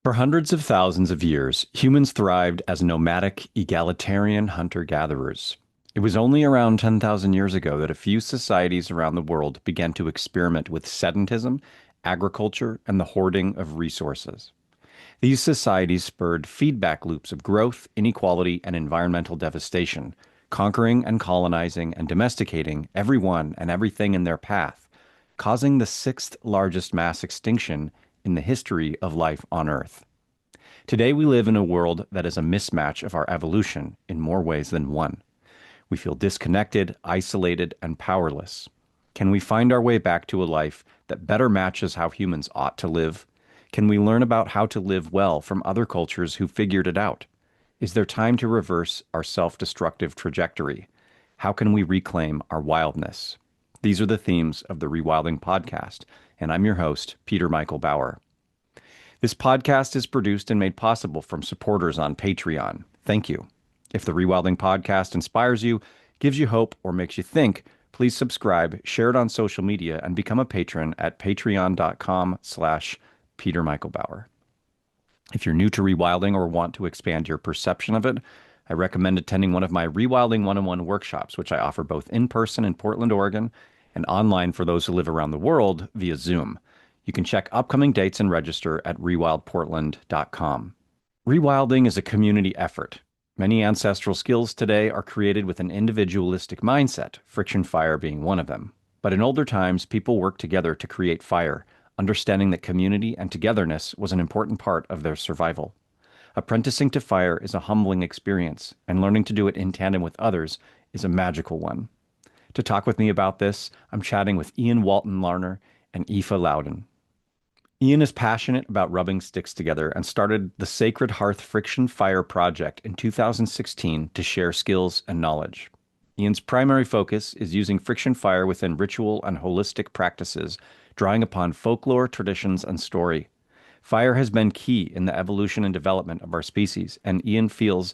For hundreds of thousands of years, humans thrived as nomadic, egalitarian hunter-gatherers. It was only around 10,000 years ago that a few societies around the world began to experiment with sedentism, agriculture, and the hoarding of resources. These societies spurred feedback loops of growth, inequality, and environmental devastation, conquering and colonizing and domesticating everyone and everything in their path, causing the sixth largest mass extinction in the history of life on Earth. Today, we live in a world that is a mismatch of our evolution in more ways than one. We feel disconnected, isolated, and powerless. Can we find our way back to a life that better matches how humans ought to live? Can we learn about how to live well from other cultures who figured it out? Is there time to reverse our self-destructive trajectory? How can we reclaim our wildness? These are the themes of the Rewilding podcast, and I'm your host, Peter Michael Bauer. This podcast is produced and made possible from supporters on Patreon. Thank you. If the Rewilding podcast inspires you, gives you hope, or makes you think, please subscribe, share it on social media, and become a patron at patreon.com/Peter Michael Bauer. If you're new to rewilding or want to expand your perception of it, I recommend attending one of my Rewilding 101 workshops, which I offer both in person in Portland, Oregon, and online for those who live around the world via Zoom. You can check upcoming dates and register at rewildportland.com. Rewilding is a community effort. Many ancestral skills today are created with an individualistic mindset, friction fire being one of them. But in older times, people worked together to create fire, understanding that community and togetherness was an important part of their survival. Apprenticing to fire is a humbling experience, and learning to do it in tandem with others is a magical one. To talk with me about this, I'm chatting with Walton Larner and Aoife Lowden. Ian is passionate about rubbing sticks together and started the Sacred Hearth Friction Fire project in 2016 to share skills and knowledge. Ian's primary focus is using friction fire within ritual and holistic practices, drawing upon folklore, traditions, and story. Fire has been key in the evolution and development of our species, and Ian feels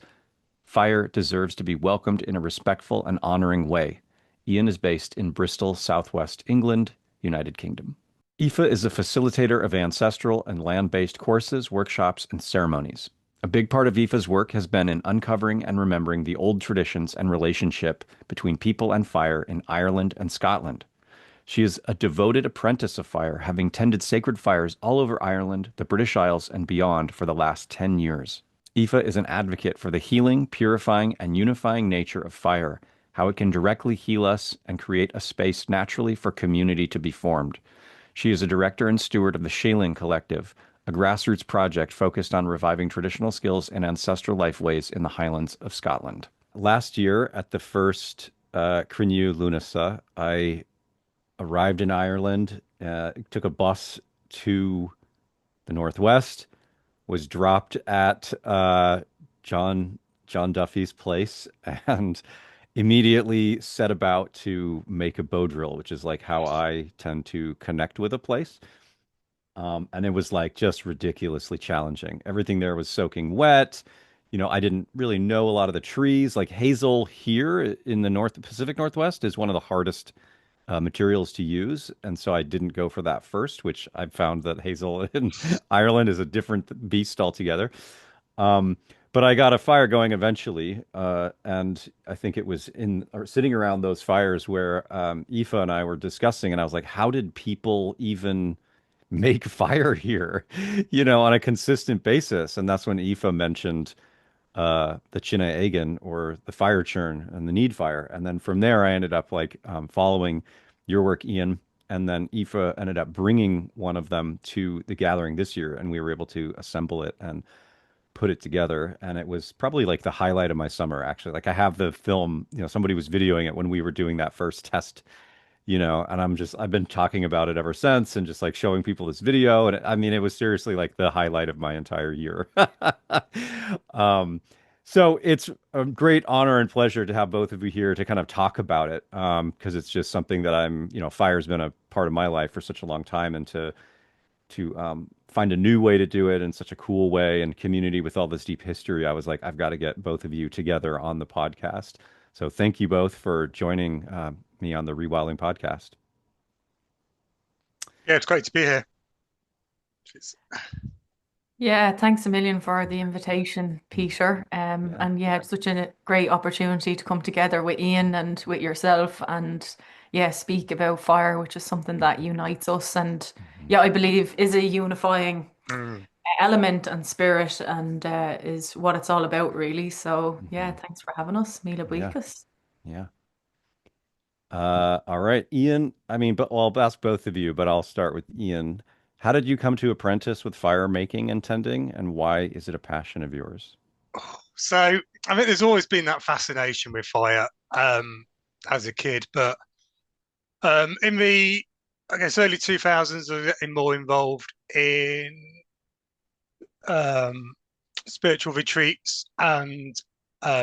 fire deserves to be welcomed in a respectful and honoring way. Ian is based in Bristol, Southwest England, United Kingdom. Aoife is a facilitator of ancestral and land-based courses, workshops, and ceremonies. A big part of Aoife's work has been in uncovering and remembering the old traditions and relationship between people and fire in Ireland and Scotland. She is a devoted apprentice of fire, having tended sacred fires all over Ireland, the British Isles, and beyond for the last 10 years. Aoife is an advocate for the healing, purifying, and unifying nature of fire, how it can directly heal us and create a space naturally for community to be formed. She is a director and steward of the Shaling Collective, a grassroots project focused on reviving traditional skills and ancestral lifeways in the Highlands of Scotland. Last year, at the first Cryniú Lunasa, I arrived in Ireland, took a bus to the northwest, was dropped at John Duffy's place, and immediately set about to make a bow drill, which is like how I tend to connect with a place. And it was like just ridiculously challenging. Everything there was soaking wet. I didn't really know a lot of the trees. Like hazel here in the Pacific Northwest is one of the hardest materials to use. And so I didn't go for that first, which I found that hazel in Ireland is a different beast altogether. But I got a fire going eventually, and I think it was sitting around those fires where Aoife and I were discussing, and I was like, how did people even make fire here, on a consistent basis? And that's when Aoife mentioned the Tine Éigin, or the fire churn, and the Neid Fire. And then from there, I ended up following your work, Ian. And then Aoife ended up bringing one of them to the gathering this year, and we were able to assemble it and put it together. And it was probably like the highlight of my summer, actually. Like I have the film, somebody was videoing it when we were doing that first test, and I've been talking about it ever since, and just like showing people this video. And I mean, it was seriously like the highlight of my entire year. So it's a great honor and pleasure to have both of you here to kind of talk about it. Because it's just something that fire's been a part of my life for such a long time, and to find a new way to do it in such a cool way, and community with all this deep history, I was like, I've got to get both of you together on the podcast. So thank you both for joining me on the Rewilding podcast. Yeah, it's great to be here. It's Yeah, thanks a million for the invitation, Peter. Yeah. And yeah, it's such a great opportunity to come together with Ian and with yourself and yeah, speak about fire, which is something that unites us and Mhm. yeah, I believe is a unifying Mm. element and spirit and is what it's all about really. So yeah, Mhm. thanks for having us, Mila Yeah. Buikas. Yeah. All right, Ian. I mean, but well, I'll ask both of you, but I'll start with Ian. How did you come to apprentice with fire making and tending, and why is it a passion of yours? So I think there's always been that fascination with fire as a kid, but in the I guess early 2000s, I was getting more involved in um, spiritual retreats and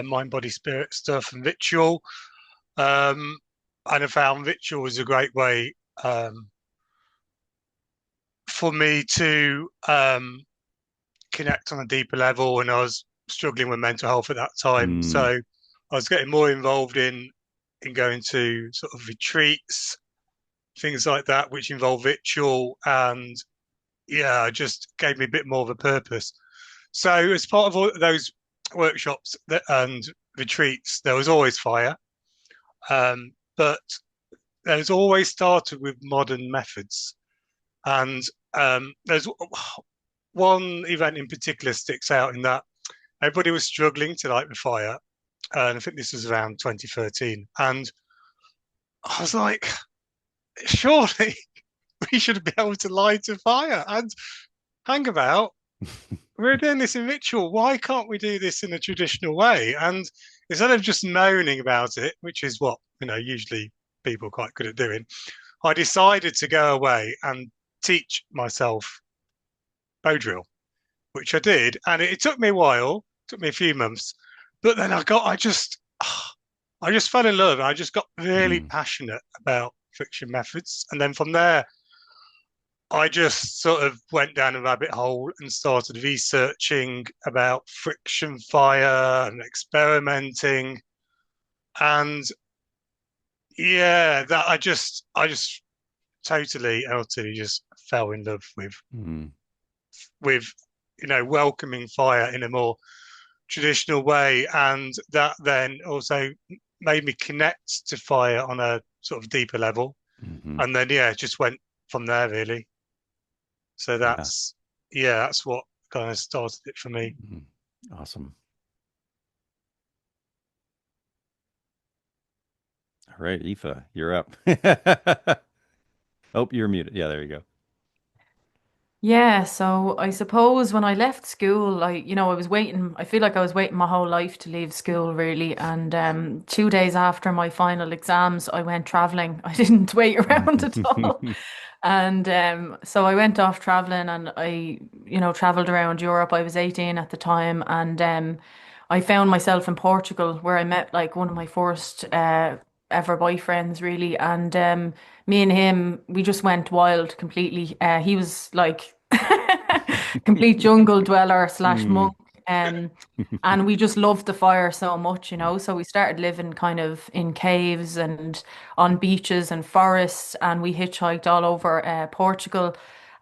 mind, body, spirit stuff and ritual. Um, and I found ritual was a great way for me to connect on a deeper level. And I was struggling with mental health at that time, Mm, so I was getting more involved in going to sort of retreats, things like that, which involve ritual, and yeah, it just gave me a bit more of a purpose. So as part of all those workshops and retreats, there was always fire, but there was always started with modern methods. And there's one event in particular sticks out in that everybody was struggling to light the fire, and I think this was around 2013. And I was like, surely we should be able to light a fire. And hang about, we're doing this in ritual. Why can't we do this in a traditional way? And instead of just moaning about it, which is what usually people are quite good at doing, I decided to go away and teach myself bow drill, which I did, and it took me a while, took me a few months, but then I just fell in love. I just got really mm, passionate about friction methods, and then from there, I just sort of went down a rabbit hole and started researching about friction fire and experimenting, and yeah, that I just totally and utterly just fell in love mm, with welcoming fire in a more traditional way, and that then also made me connect to fire on a sort of deeper level, hmm. and then yeah, it just went from there really. So Yeah. that's what kind of started it for me. Mhm. Awesome. All right, Aoife, you're up. Oh, you're muted. Yeah, there you go. Yeah, so I suppose when I left school, I was waiting. I feel like I was waiting my whole life to leave school, really. And 2 days after my final exams, I went traveling. I didn't wait around at all. And so I went off traveling and I traveled around Europe. I was 18 at the time. And I found myself in Portugal where I met like one of my first ever boyfriends, really. And me and him, we just went wild completely. He was like complete jungle dweller slash Mm. monk. Um, and we just loved the fire so much. So we started living kind of in caves and on beaches and forests, and we hitchhiked all over Portugal.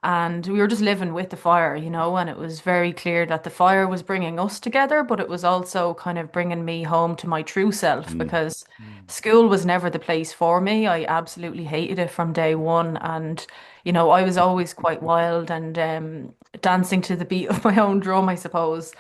And we were just living with the fire, and it was very clear that the fire was bringing us together, but it was also kind of bringing me home to my true self Mm. because school was never the place for me. I absolutely hated it from day one. And I was always quite wild and dancing to the beat of my own drum, I suppose.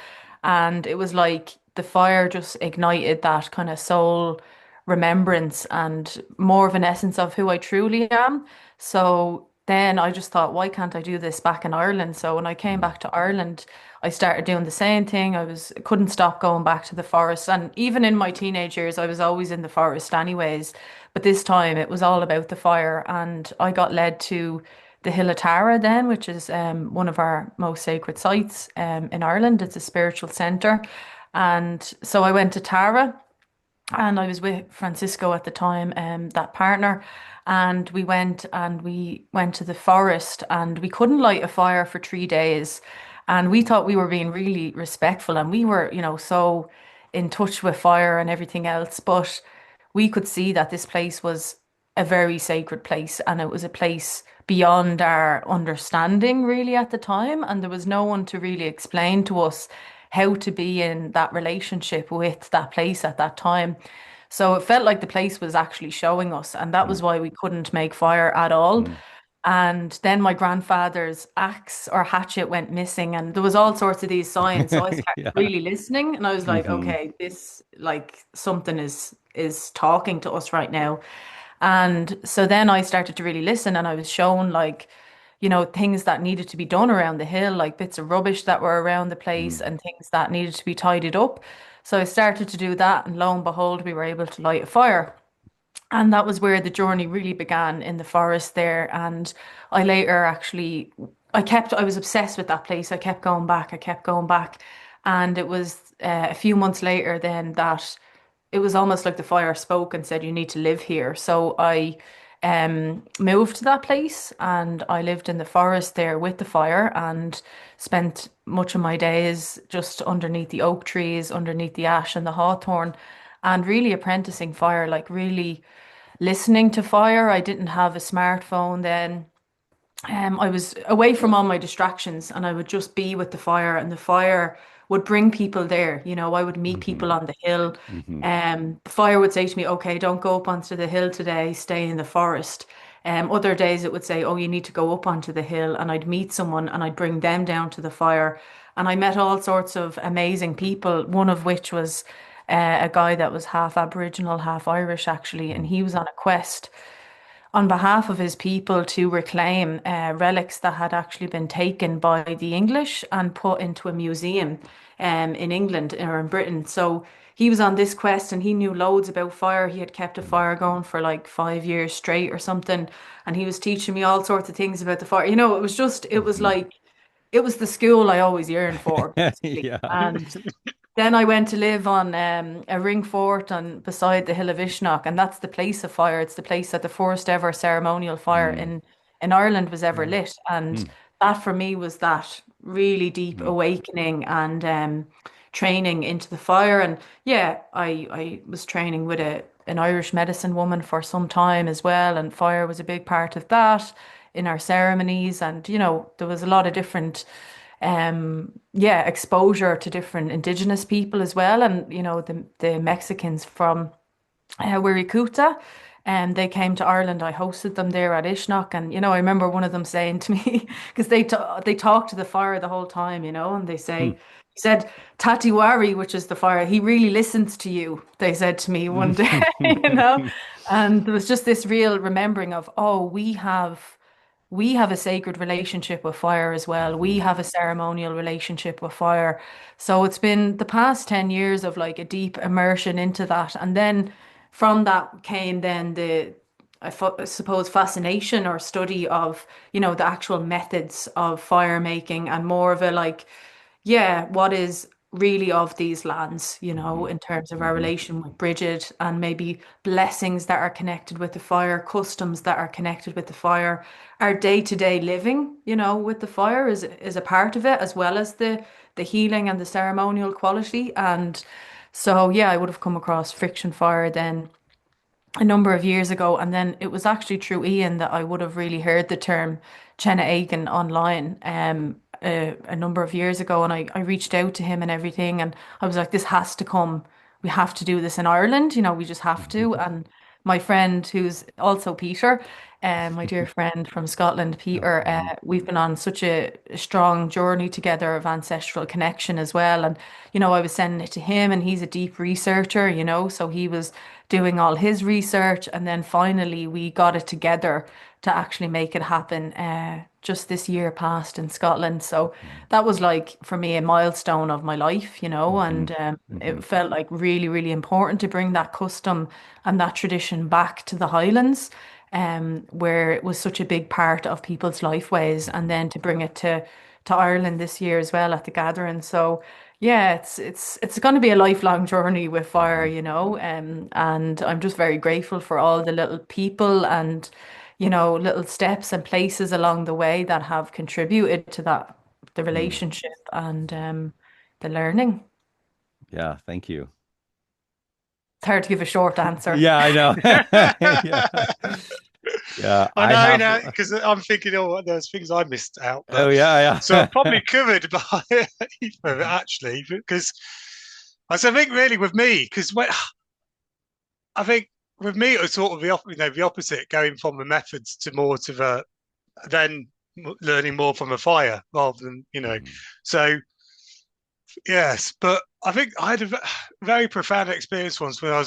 And it was like the fire just ignited that kind of soul remembrance and more of an essence of who I truly am. So then I just thought, why can't I do this back in Ireland? So when I came Mm. back to Ireland, I started doing the same thing. Couldn't stop going back to the forest. And even in my teenage years, I was always in the forest anyways. But this time it was all about the fire. And I got led to the Hill of Tara then, which is one of our most sacred sites in Ireland. It's a spiritual centre. And so I went to Tara and I was with Francisco at the time, that partner, and we went to the forest and we couldn't light a fire for 3 days. And we thought we were being really respectful and we were so in touch with fire and everything else. But we could see that this place was a very sacred place, and it was a place beyond our understanding really at the time, and there was no one to really explain to us how to be in that relationship with that place at that time. So it felt like the place was actually showing us, and that Mm, was why we couldn't make fire at all. mm. And then my grandfather's axe or hatchet went missing, and there was all sorts of these signs. So I started Yeah. really listening, and I was like, Hmm. okay, this like something is talking to us right now. And so then I started to really listen, and I was shown like, things that needed to be done around the hill, like bits of rubbish that were around the place Mm, and things that needed to be tidied up. So I started to do that, and lo and behold, we were able to light a fire. And that was where the journey really began in the forest there. And I later actually, I was obsessed with that place. I kept going back, I kept going back. And it was a few months later then that it was almost like the fire spoke and said, you need to live here. So I moved to that place, and I lived in the forest there with the fire and spent much of my days just underneath the oak trees, underneath the ash and the hawthorn, and really apprenticing fire, like really listening to fire. I didn't have a smartphone then. I was away from all my distractions, and I would just be with the fire, and the fire would bring people there. I would meet hmm people on the hill. hmm The fire would say to me, okay, don't go up onto the hill today, stay in the forest. Other days it would say, oh, you need to go up onto the hill, and I'd meet someone and I'd bring them down to the fire. And I met all sorts of amazing people, one of which was a guy that was half Aboriginal, half Irish, actually, and he was on a quest on behalf of his people to reclaim relics that had actually been taken by the English and put into a museum in England or in Britain. So he was on this quest, and he knew loads about fire. He had kept a fire going for like 5 years straight or something. And he was teaching me all sorts of things about the fire. It was hmm like, it was the school I always yearned for, basically. Yeah. And then I went to live on a ring fort on beside the hill of Ishnock, and that's the place of fire. It's the place that the first ever ceremonial fire Mm, in Ireland was ever Mm. lit, and mm, that for me was that really deep mm, awakening and training into the fire. And yeah, I was training with a an Irish medicine woman for some time as well, and fire was a big part of that in our ceremonies. And there was a lot of different yeah, exposure to different indigenous people as well. And the Mexicans from Wirikuta, and they came to Ireland. I hosted them there at Ishnock, and I remember one of them saying to me, because they talk to the fire the whole time, and mm. he said Tatiwari, which is the fire, he really listens to you. They said to me one day, you know, and there was just this real remembering of, oh, we have a sacred relationship with fire as well. We Mhm, have a ceremonial relationship with fire. So it's been the past 10 years of like a deep immersion into that. And then from that came then I suppose, fascination or study of, the actual methods of fire making, and more of a like, yeah, what is really of these lands, mhm, in terms of our mhm, relation with Bridget, and maybe blessings that are connected with the fire, customs that are connected with the fire, our day-to-day living, with the fire is a part of it, as well as the healing and the ceremonial quality. And so, yeah, I would have come across friction fire then a number of years ago, and then it was actually through Ian that I would have really heard the term Tine Éigin online a number of years ago, and I reached out to him and everything, and I was like, this has to come. We have to do this in Ireland, we just have to. mhm. And my friend, who's also Peter, my dear friend from Scotland, Oh, Peter, mhm, we've been on such a strong journey together of ancestral connection as well. And, I was sending it to him, and he's a deep researcher, so he was doing all his research. And then finally, we got it together to actually make it happen just this year past in Scotland. So that was like, for me, a milestone of my life, mhm, and it mhm, felt like really, really important to bring that custom and that tradition back to the Highlands, where it was such a big part of people's lifeways, and mhm, then to bring it to Ireland this year as well at the gathering. So yeah, it's going to be a lifelong journey with fire, mhm, and I'm just very grateful for all the little people and little steps and places along the way that have contributed to that, the mm. relationship and the learning. Yeah, thank you. It's hard to give a short answer. Yeah, I know. Yeah. Yeah, I I know have. now because I'm thinking, oh, there's things I missed out, Oh but yeah, so I'm yeah. probably covered by Aoife, actually, because I think really with me, because when I think with me it was sort of the opposite, going from the methods to more to the then learning more from the fire rather than Mhm. So yes, but I think I had a very profound experience once when I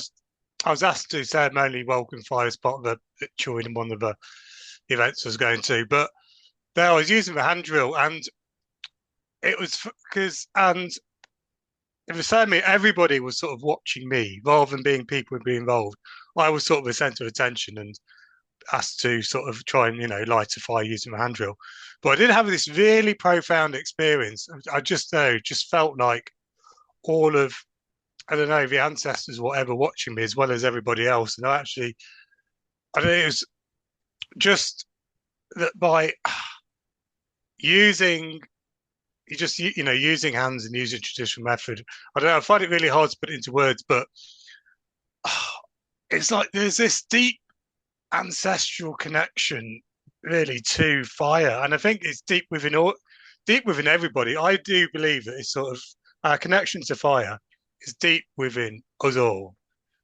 was asked to ceremonially welcome fire as part of the Churn in one of the events I was going to, but there I was using the hand drill and it was because and it was certainly everybody was sort of watching me rather than being people who be involved. I was sort of the centre of attention and asked to sort of try and light a fire using the hand drill. But I did have this really profound experience. I just just felt like all of I don't know the ancestors, whatever, watching me as well as everybody else. And I don't know, it was just that by using using hands and using traditional method. I don't know. I find it really hard to put into words, but it's like there's this deep ancestral connection really to fire, and I think it's deep within everybody. I do believe that it's sort of our connection to fire is deep within us all,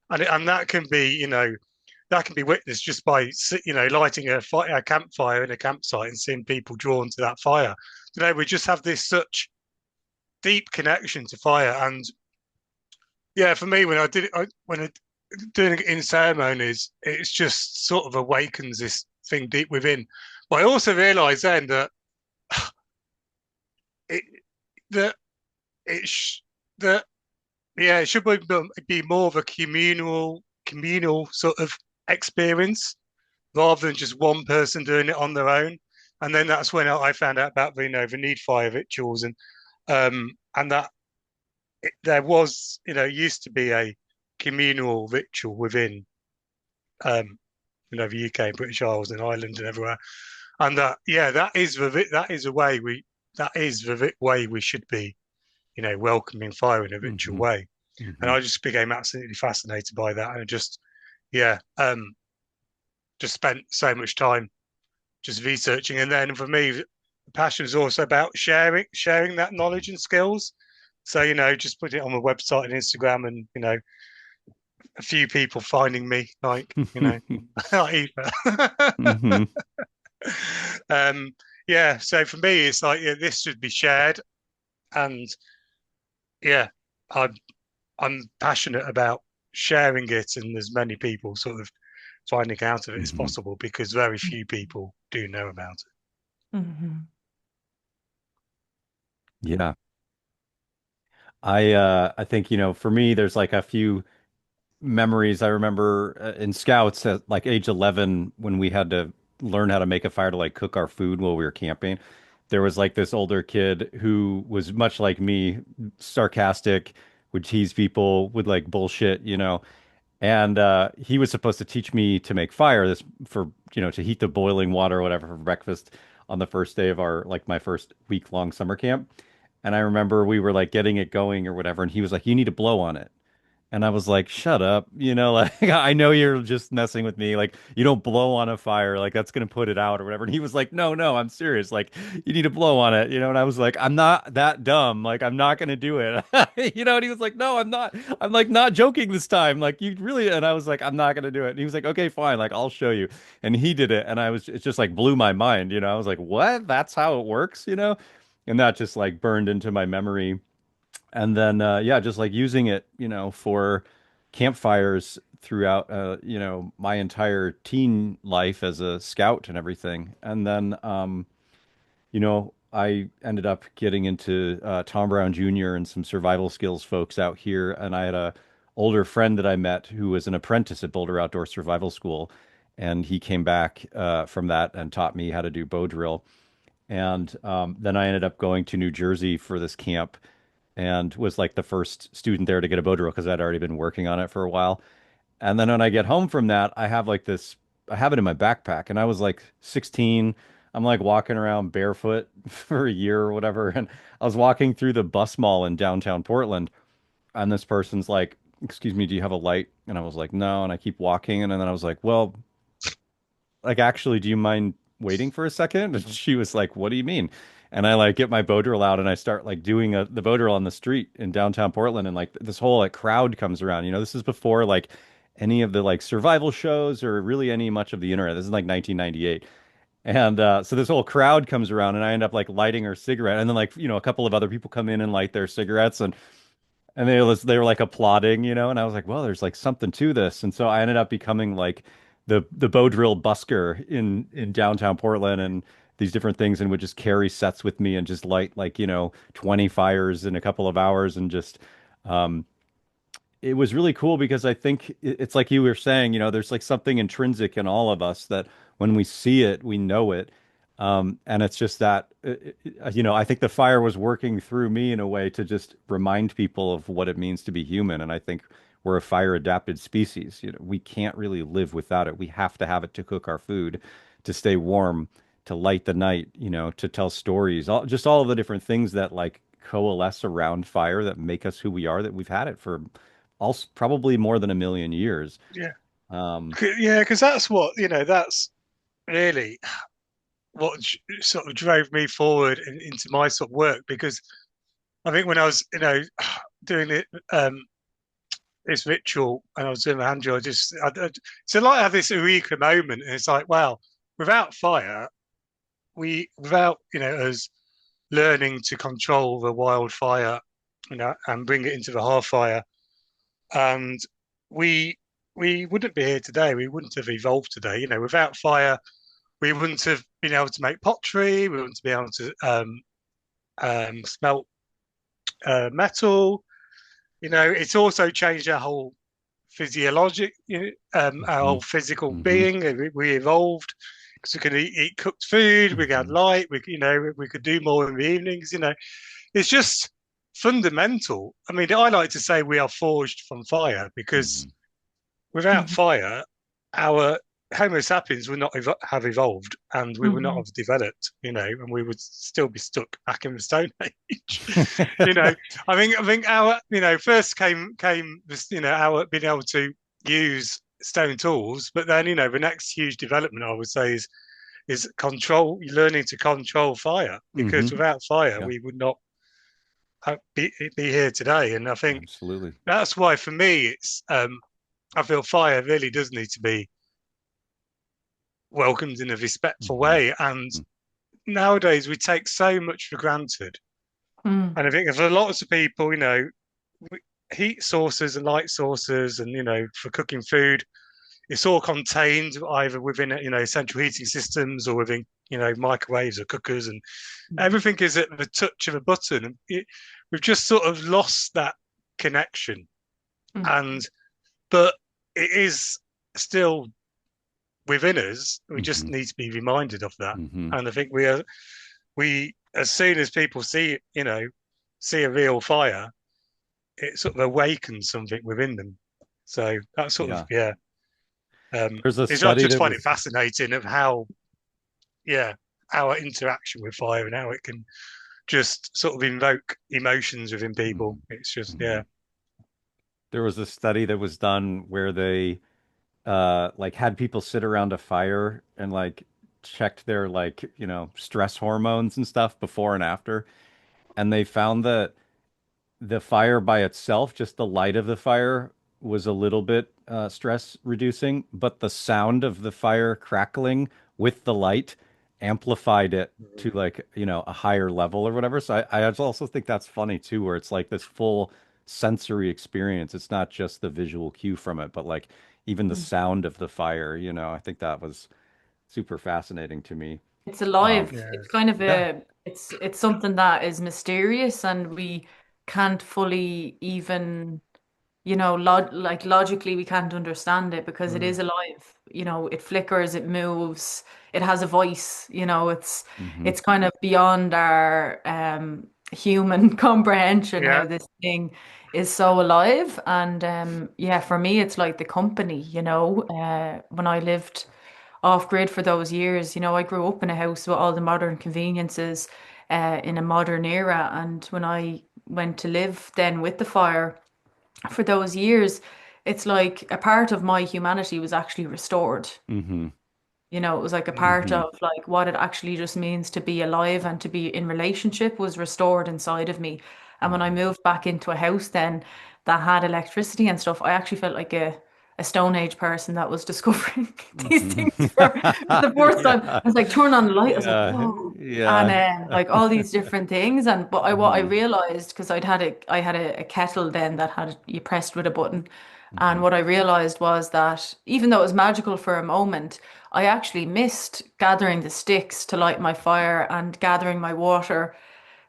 and that can be that can be witnessed just by lighting a campfire in a campsite and seeing people drawn to that fire. We just have this such deep connection to fire, and yeah, for me when I did it, when I doing it in ceremonies, it's just sort of awakens this thing deep within. But I also realised then that it that it sh- that yeah, it should be more of a communal sort of experience rather than just one person doing it on their own. And then that's when I found out about the Neid Fire rituals and that there was used to be a communal ritual within um the UK, British Isles, and Ireland, and everywhere. And that, yeah, that is a way that is the way we should be, welcoming fire in a ritual Hmm. way. And Hmm. I just became absolutely fascinated by that, and yeah, just spent so much time just researching. And then for me, the passion is also about sharing that knowledge and skills. So just put it on my website and Instagram, and a few people finding me, like Aoife. Hmm. um, yeah, so for me, it's like this should be shared, and yeah, I'm I'm passionate about sharing it, and as many people sort of finding out of it as Hmm. possible because very few people do know about it. Hmm. Yeah. I think, for me there's like a few memories. I remember in scouts at like age 11 when we had to learn how to make a fire to like cook our food while we were camping. There was like this older kid who was much like me, sarcastic, would tease people, would like bullshit. And he was supposed to teach me to make fire this for, to heat the boiling water or whatever for breakfast on the first day of my first week long summer camp. And I remember we were like getting it going or whatever. And he was like, you need to blow on it. And I was like, shut up. Like I know you're just messing with me. Like you don't blow on a fire, like that's gonna put it out or whatever. And he was like, no, no, I'm serious. Like you need to blow on it. And I was like, I'm not that dumb. Like I'm not gonna do it. And he was like, no, I'm not. I'm like not joking this time. Like you really, and I was like, I'm not gonna do it. And he was like, okay, fine, like I'll show you. And he did it, and it just like blew my mind. I was like, what? That's how it works? And that just like burned into my memory. And then yeah, just like using it, for campfires throughout my entire teen life as a scout and everything. And then I ended up getting into Tom Brown Jr. and some survival skills folks out here. And I had a older friend that I met who was an apprentice at Boulder Outdoor Survival School. And he came back from that and taught me how to do bow drill. And then I ended up going to New Jersey for this camp and was like the first student there to get a bow drill because I'd already been working on it for a while. And then when I get home from that, I have it in my backpack, and I was like 16. I'm like walking around barefoot for a year or whatever. And I was walking through the bus mall in downtown Portland, and this person's like excuse me, do you have a light? And I was like, no. And I keep walking. And then I was like, well, like, actually, do you mind waiting for a second? And she was like, what do you mean? And I like get my bow drill out and I start like doing the bow drill on the street in downtown Portland. And like this whole like crowd comes around. This is before like any of the like survival shows or really any much of the internet. This is like 1998. And so this whole crowd comes around and I end up like lighting her cigarette. And then like, a couple of other people come in and light their cigarettes. And they were like applauding, and I was like, well, there's like something to this. And so I ended up becoming like the bow drill busker in downtown Portland and these different things, and would just carry sets with me and just light like, 20 fires in a couple of hours. And just um it was really cool because I think it's like you were saying, there's like something intrinsic in all of us that when we see it, we know it. And it's just that, I think the fire was working through me in a way to just remind people of what it means to be human. And I think we're a fire adapted species. We can't really live without it. We have to have it to cook our food, to stay warm, to light the night, to tell stories, just all of the different things that like coalesce around fire that make us who we are, that we've had it for also probably more than a million years. Yeah. Um, Yeah, because that's what, that's really what sort of drove me forward into my sort of work. Because I think when I was, doing it, this ritual and I was doing the hand drill, so like I have this eureka moment, and it's like, wow, without fire, without, us learning to control the wildfire, and bring it into the hearth fire, and we we wouldn't be here today. We wouldn't have evolved today. Without fire, we wouldn't have been able to make pottery. We wouldn't be able to smelt metal. It's also changed our whole physiologic, our mhm, whole physical mhm, being. We evolved because we could eat cooked food. We had mhm, light. We could do more in the evenings. It's just fundamental. I mean, I like to say we are forged from fire, because mhm, without Mhm. fire, our Homo sapiens would not have evolved, and we would not Mhm. have developed, and we would still be stuck back in the Stone Age. you mhm. know, I think our, first came this, our being able to use stone tools, but then, the next huge development, I would say, is learning to control fire, because without fire, Yeah, we would not be here today. And I think absolutely. that's why, for me, I feel fire really does need to be welcomed in a respectful Hmm. way. And nowadays we take so much for granted. Mm. And I think for lots of people, heat sources and light sources, and for cooking food, it's all contained either within central heating systems, or within microwaves or cookers, and everything is at the touch of a button. And we've just sort of lost that connection. Mm. And but it is still within us. We just Hmm. need to be reminded of that. Hmm. And I think we as soon as people see a real fire, it sort of awakens something within them. So that sort of, Yeah. yeah. There's a I study just that find it was, fascinating of how, yeah, our interaction with fire, and how it can just sort of invoke emotions within people. mhm, It's just, yeah. mhm. There was a study that was done where they like had people sit around a fire and like checked their like, stress hormones and stuff before and after. And they found that the fire by itself, just the light of the fire, was a little bit stress reducing, but the sound of the fire crackling with the light amplified it to like, a higher level or whatever. So I also think that's funny too, where it's like this full sensory experience. It's not just the visual cue from it, but like even the Mm. sound of the fire, I think that was super fascinating to me. It's Um, alive. Yeah. It's kind of yeah. it's something that is mysterious and we can't fully even, logically we can't understand it because it Mm. is alive. It flickers, it moves, it has a voice, Hmm. it's kind of beyond our human comprehension Yeah. how this thing is so alive. And yeah, for me it's like the company, when I lived off grid for those years. I grew up in a house with all the modern conveniences in a modern era. And when I went to live then with the fire, for those years, it's like a part of my humanity was actually restored. Mm-hmm. You know, it was like a part Mm-hmm. of like what it actually just means to be alive and to be in relationship was restored inside of me. And when I Mm-hmm. moved back into a house then that had electricity and stuff, I actually felt like a Stone Age person that was discovering these things for the first time. I Yeah. was like, turn on the light. I was like, Yeah. whoa. And Yeah. like all these different things. And but what I Mm-hmm. realized, because I had a kettle then that had you pressed with a button. And Mm-hmm. what I realized was that even though it was magical for a moment, I actually missed gathering the sticks to light my fire and gathering my water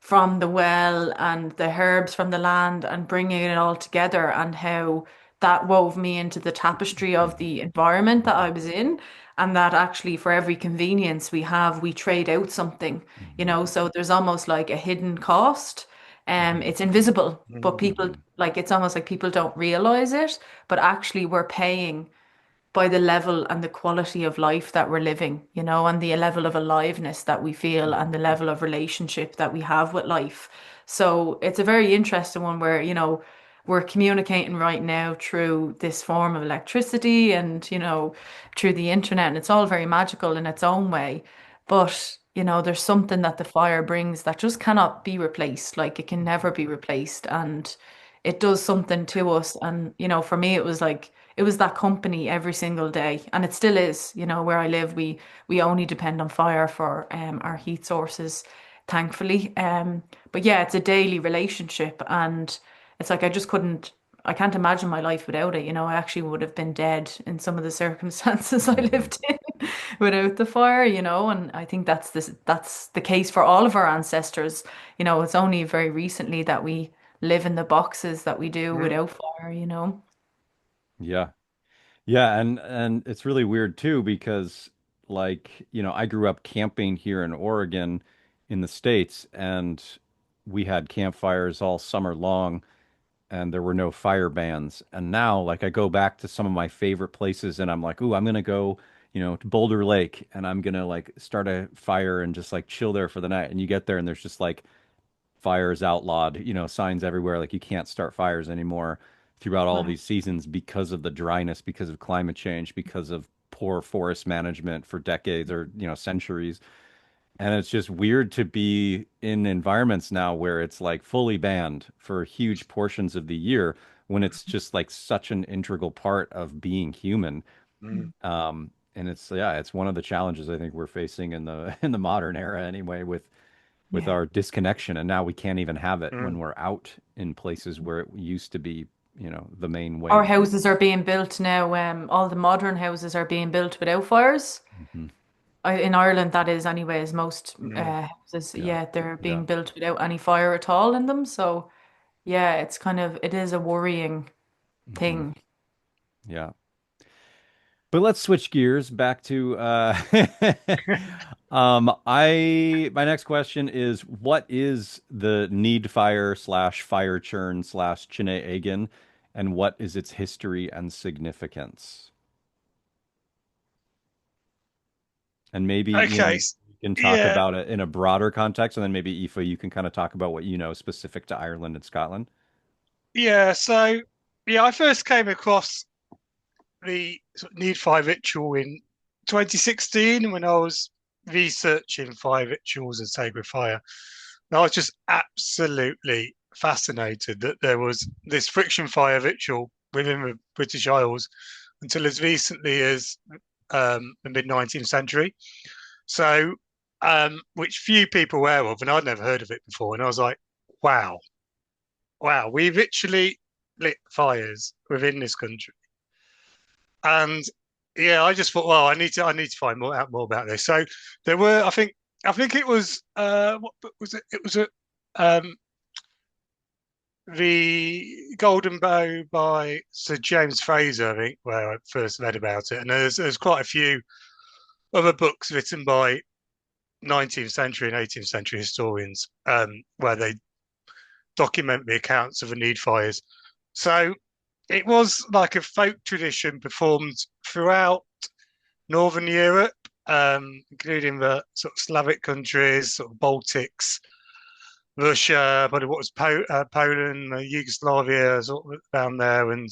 from the well and the herbs from the land and bringing it all together, and how that wove me into the tapestry of the environment that I was in. And that actually, for every convenience we have, we trade out something, you Mm-hmm. know, so there's almost like a hidden cost. It's invisible, but people Mm-hmm. like it's almost like people don't realize it, but actually we're paying by the level and the quality of life that we're living, you know, and the level of aliveness that we feel and the level of relationship that we have with life. So it's a very interesting one where, you know, we're communicating right now through this form of electricity and, you know, through the internet, and it's all very magical in its own way. But, you know, there's something that the fire brings that just cannot be replaced. Like it can never be replaced. And it does something to us. And, you know, for me, it was like, it was that company every single day, and it still is. You know, where I live, we only depend on fire for our heat sources, thankfully. But yeah, it's a daily relationship, and it's like I can't imagine my life without it. You know, I actually would have been dead in some of the circumstances I Mm-hmm. lived in without the fire. You know, and I think that's the case for all of our ancestors. You know, it's only very recently that we live in the boxes that we do Mm, without fire. You know. Yeah. Yeah, and it's really weird too because I grew up camping here in Oregon in the States, and we had campfires all summer long, and there were no fire bans. And now like I go back to some of my favorite places and I'm like, "Ooh, I'm gonna go, to Boulder Lake, and I'm gonna like start a fire and just like chill there for the night." And you get there and there's just like fires outlawed, signs everywhere like you can't start fires anymore throughout all Wow. these seasons because of the dryness, because of climate change, because of poor forest management for decades or, centuries. And it's just weird to be in environments now where it's like fully banned for huge portions of the year when it's just like such an integral part of being human. mm, And it's one of the challenges I think we're facing in the in the modern era anyway with Yeah. our disconnection, and now we can't even have it when mm. we're out in places where it used to be, the main way Our to be. houses are being built now. All the modern houses are being built without fires. Hmm. In Ireland, that is, anyways. Most Mm, houses, Yeah, yeah, they're yeah. being built without any fire at all in them. So, yeah, it is a worrying Hmm. thing. Yeah. But let's switch gears back to my next question is, what is the Neid Fire slash Fire Churn slash Tine Éigin, and what is its history and significance? And maybe, Okay. you can talk Yeah. about it in a broader context, and then maybe Aoife, you can kind of talk about what you know specific to Ireland and Scotland. Yeah. So, yeah, I first came across the sort of Need Fire ritual in 2016 when I was researching fire rituals and Sacred Fire. And I was just absolutely fascinated that there was this friction fire ritual within the British Isles until as recently as the mid 19th century. So, which few people were aware of, and I'd never heard of it before. And I was like, wow, wow, we literally lit fires within this country. And yeah, I just thought, well, I need to find out more about this. So there were, I think it was, what book was it? It was the Golden Bow by Sir James Fraser, I think, where I first read about it. And there's quite a few other books written by 19th century and 18th century historians, where they document the accounts of the Need fires. So it was like a folk tradition performed throughout Northern Europe, including the sort of Slavic countries, sort of Baltics, Russia, but what was Poland, Yugoslavia, sort of down there, and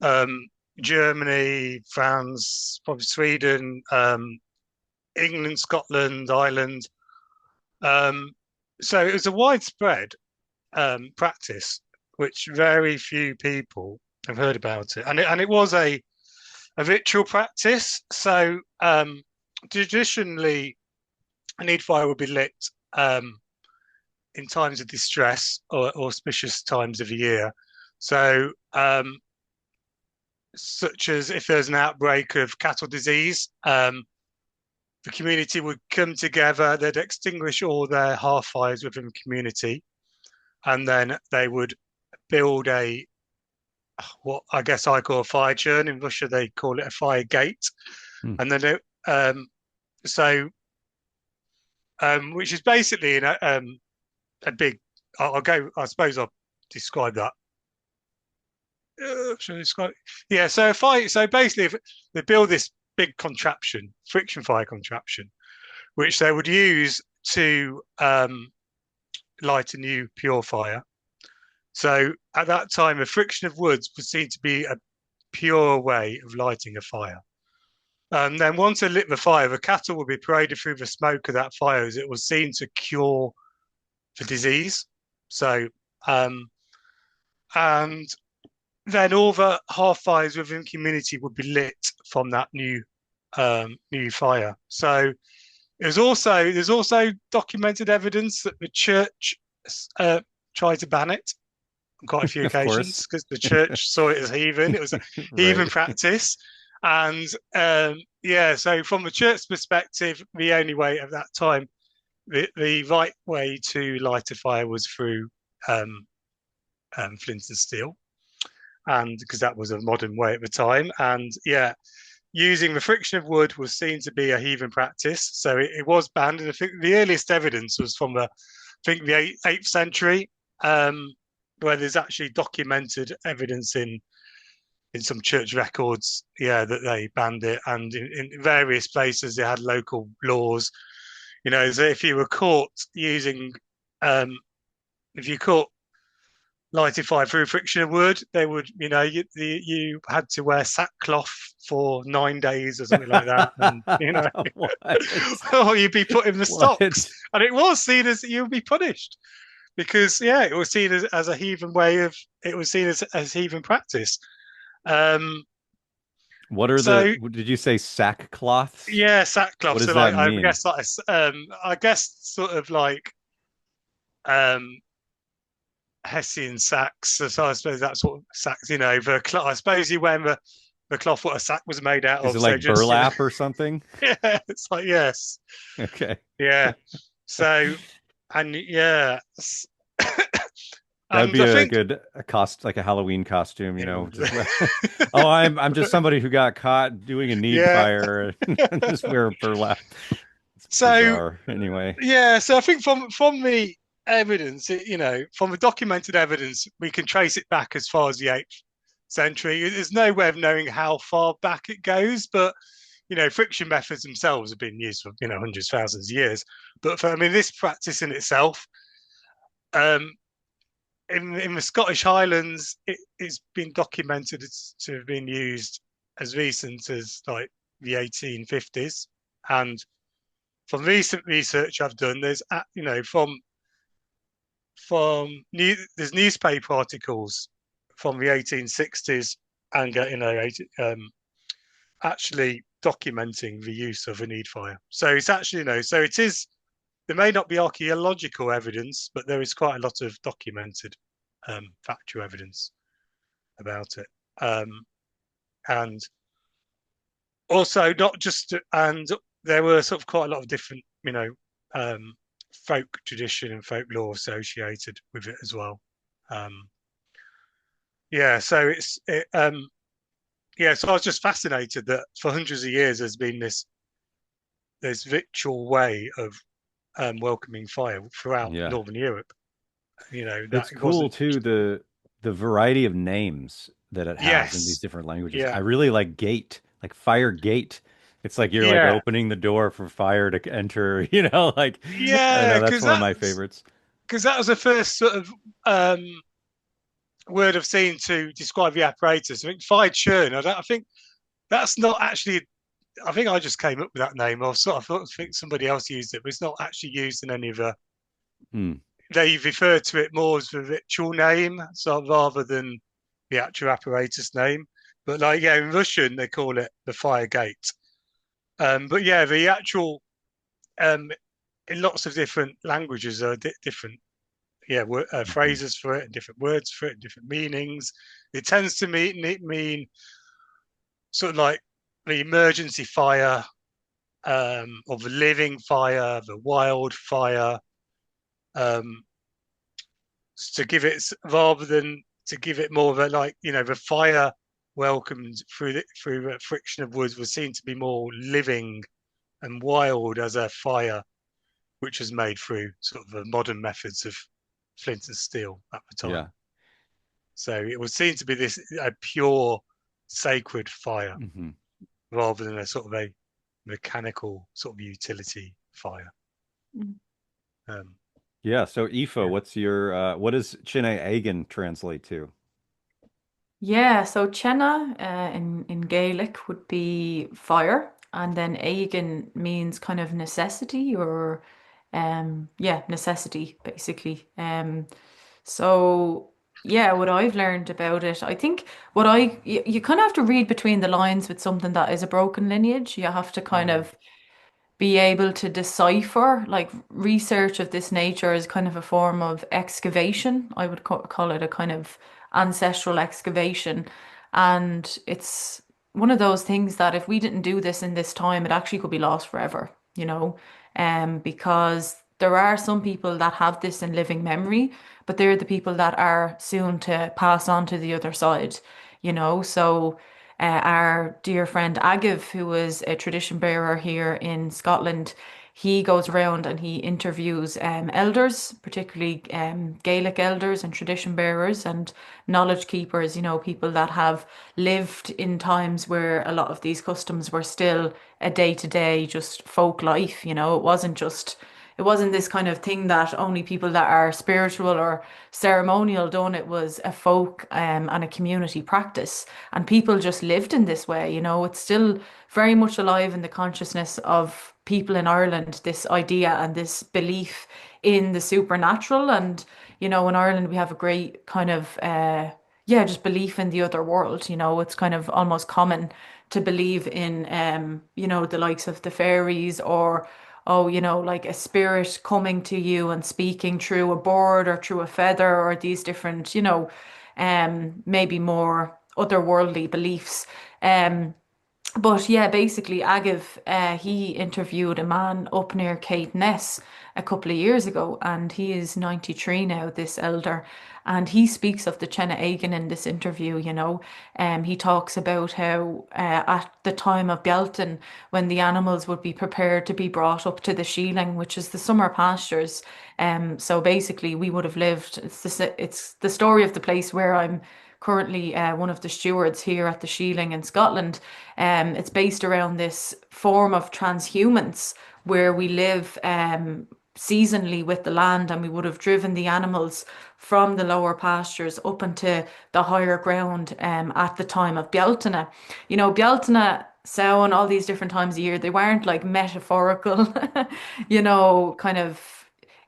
um, Germany, France, probably Sweden, England, Scotland, Ireland. Um, so it was a widespread practice, which very few people have heard about it, and it was a ritual practice. So traditionally, a need fire would be lit in times of distress or auspicious times of the year. So, such as if there's an outbreak of cattle disease, the community would come together, they'd extinguish all their hearth fires within the community, and then they would build what I guess I call a fire churn. In Russia, they call it a fire gate. Hmm. And then so which is basically a big. I suppose I'll describe that. Should I describe? Yeah. So so basically, if they build this big contraption, friction fire contraption, which they would use to light a new pure fire. So at that time, a friction of woods was seen to be a pure way of lighting a fire. And then once they lit the fire, the cattle would be paraded through the smoke of that fire as it was seen to cure the disease. So, and then all the hearth fires within the community would be lit from that new fire. So there's also documented evidence that the church tried to ban it on quite a few occasions because the church saw it as heathen. It was a heathen practice. And so from the church perspective, the only way at that time, the right way to light a fire was through flint and steel, and because that was a modern way at the time. And using the friction of wood was seen to be a heathen practice, so it was banned. And I think the earliest evidence was from the 8th century, where there's actually documented evidence in some church records, that they banned it, and in various places they had local laws. So if you were caught using, if you caught lighting fire through friction of wood, they would, you had to wear sackcloth for 9 days or something like that, and or you'd be put in the stocks, and it was seen as you'd be punished because it was seen as a heathen it was seen as heathen practice. What are did you say sackcloths? Yeah, sackcloth. What does that mean? I guess sort of like Hessian sacks. So I suppose that's what sacks, the cloth. I suppose you wear the cloth what a sack was made out of. Is it like burlap or something? Yeah, it's like, yes. Okay. Yeah. So, and That'd be like a Halloween costume, I'm just somebody who got caught doing a need fire and just wear burlap. So bizarre. Anyway. Yeah, so I think from the evidence, from the documented evidence, we can trace it back as far as the 8th century. There's no way of knowing how far back it goes, but friction methods themselves have been used for hundreds, thousands of years. But this practice in itself, in the Scottish Highlands, it's been documented to have been used as recent as like the 1850s. And from recent research I've done, there's there's newspaper articles from the 1860s and actually documenting the use of a need fire. So it's actually so it is. There may not be archaeological evidence, but there is quite a lot of documented factual evidence about it. And also not just, and there were sort of quite a lot of different, folk tradition and folklore associated with it as well. So so I was just fascinated that for hundreds of years there's been this ritual way of welcoming fire throughout Northern Europe. It's cool too, the variety of names that it has in these different languages. I really like gate, like fire gate. It's like you're like opening the door for fire to enter, that's one of my favorites. because that was the first sort of word I've seen to describe the apparatus. I think fire churn. I think that's not actually. I think I just came up with that name. I think somebody else used it, but it's not actually used in any of the. Hmm. They refer to it more as the ritual name, so rather than the actual apparatus name. But like yeah, in Russian they call it the fire gate. But yeah, the actual um, in lots of different languages are different yeah Hmm. phrases for it and different words for it and different meanings. It tends to mean sort of like the emergency fire, or the living fire, the wild fire, um, to give it rather than to give it more of a like the fire welcomed through the friction of woods was seen to be more living and wild as a fire which was made through sort of the modern methods of flint and steel at the time. Yeah. So it was seen to be this a pure sacred fire Hmm. rather than a sort of a mechanical sort of utility fire. Mm. Um, Yeah. So Aoife, yeah. what does Tine Éigin translate to? Yeah, so Chenna in Gaelic would be fire, and then Éigin means kind of necessity or yeah, necessity basically. So yeah, what I've learned about it, I think you kind of have to read between the lines with something that is a broken lineage. You have to kind Mm, of be able to decipher, like research of this nature is kind of a form of excavation. I would call it a kind of ancestral excavation. And it's one of those things that if we didn't do this in this time, it actually could be lost forever, you know, because there are some people that have this in living memory, but they're the people that are soon to pass on to the other side, you know. So our dear friend Agiv, who was a tradition bearer here in Scotland, he goes around and he interviews elders, particularly Gaelic elders and tradition bearers and knowledge keepers, you know, people that have lived in times where a lot of these customs were still a day-to-day just folk life, you know, it wasn't this kind of thing that only people that are spiritual or ceremonial done. It was a folk and a community practice. And people just lived in this way, you know. It's still very much alive in the consciousness of people in Ireland, this idea and this belief in the supernatural. And, you know, in Ireland, we have a great kind of, yeah, just belief in the other world. You know, it's kind of almost common to believe in, you know, the likes of the fairies or oh, you know, like a spirit coming to you and speaking through a board or through a feather or these different, you know, maybe more otherworldly beliefs. Um, but yeah, basically, Agiv, he interviewed a man up near Ness a couple of years ago, and he is 93 now, this elder. And he speaks of the Chena Aigen in this interview, you know. He talks about how at the time of Belton, when the animals would be prepared to be brought up to the Sheeling, which is the summer pastures. So basically, we would have lived, it's the story of the place where I'm currently one of the stewards here at the Sheeling in Scotland. It's based around this form of transhumance where we live seasonally with the land, and we would have driven the animals from the lower pastures up into the higher ground at the time of Bealtaine. You know, Bealtaine, Samhain, all these different times of year, they weren't like metaphorical, you know, kind of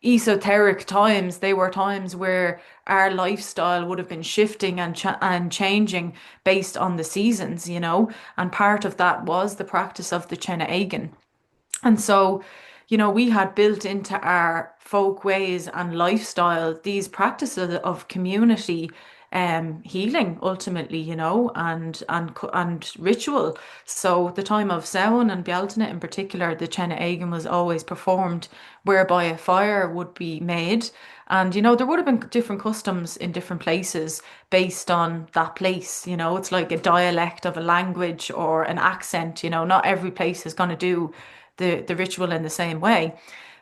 esoteric times. They were times where our lifestyle would have been shifting and changing based on the seasons, you know. And part of that was the practice of the Chena Aigen. And so, you know, we had built into our folk ways and lifestyle these practices of community healing ultimately, you know, and ritual. So the time of Samhain and Bealtaine in particular, the Chena Aigen was always performed whereby a fire would be made. And, you know, there would have been different customs in different places based on that place. You know, it's like a dialect of a language or an accent, you know, not every place is going to do the ritual in the same way.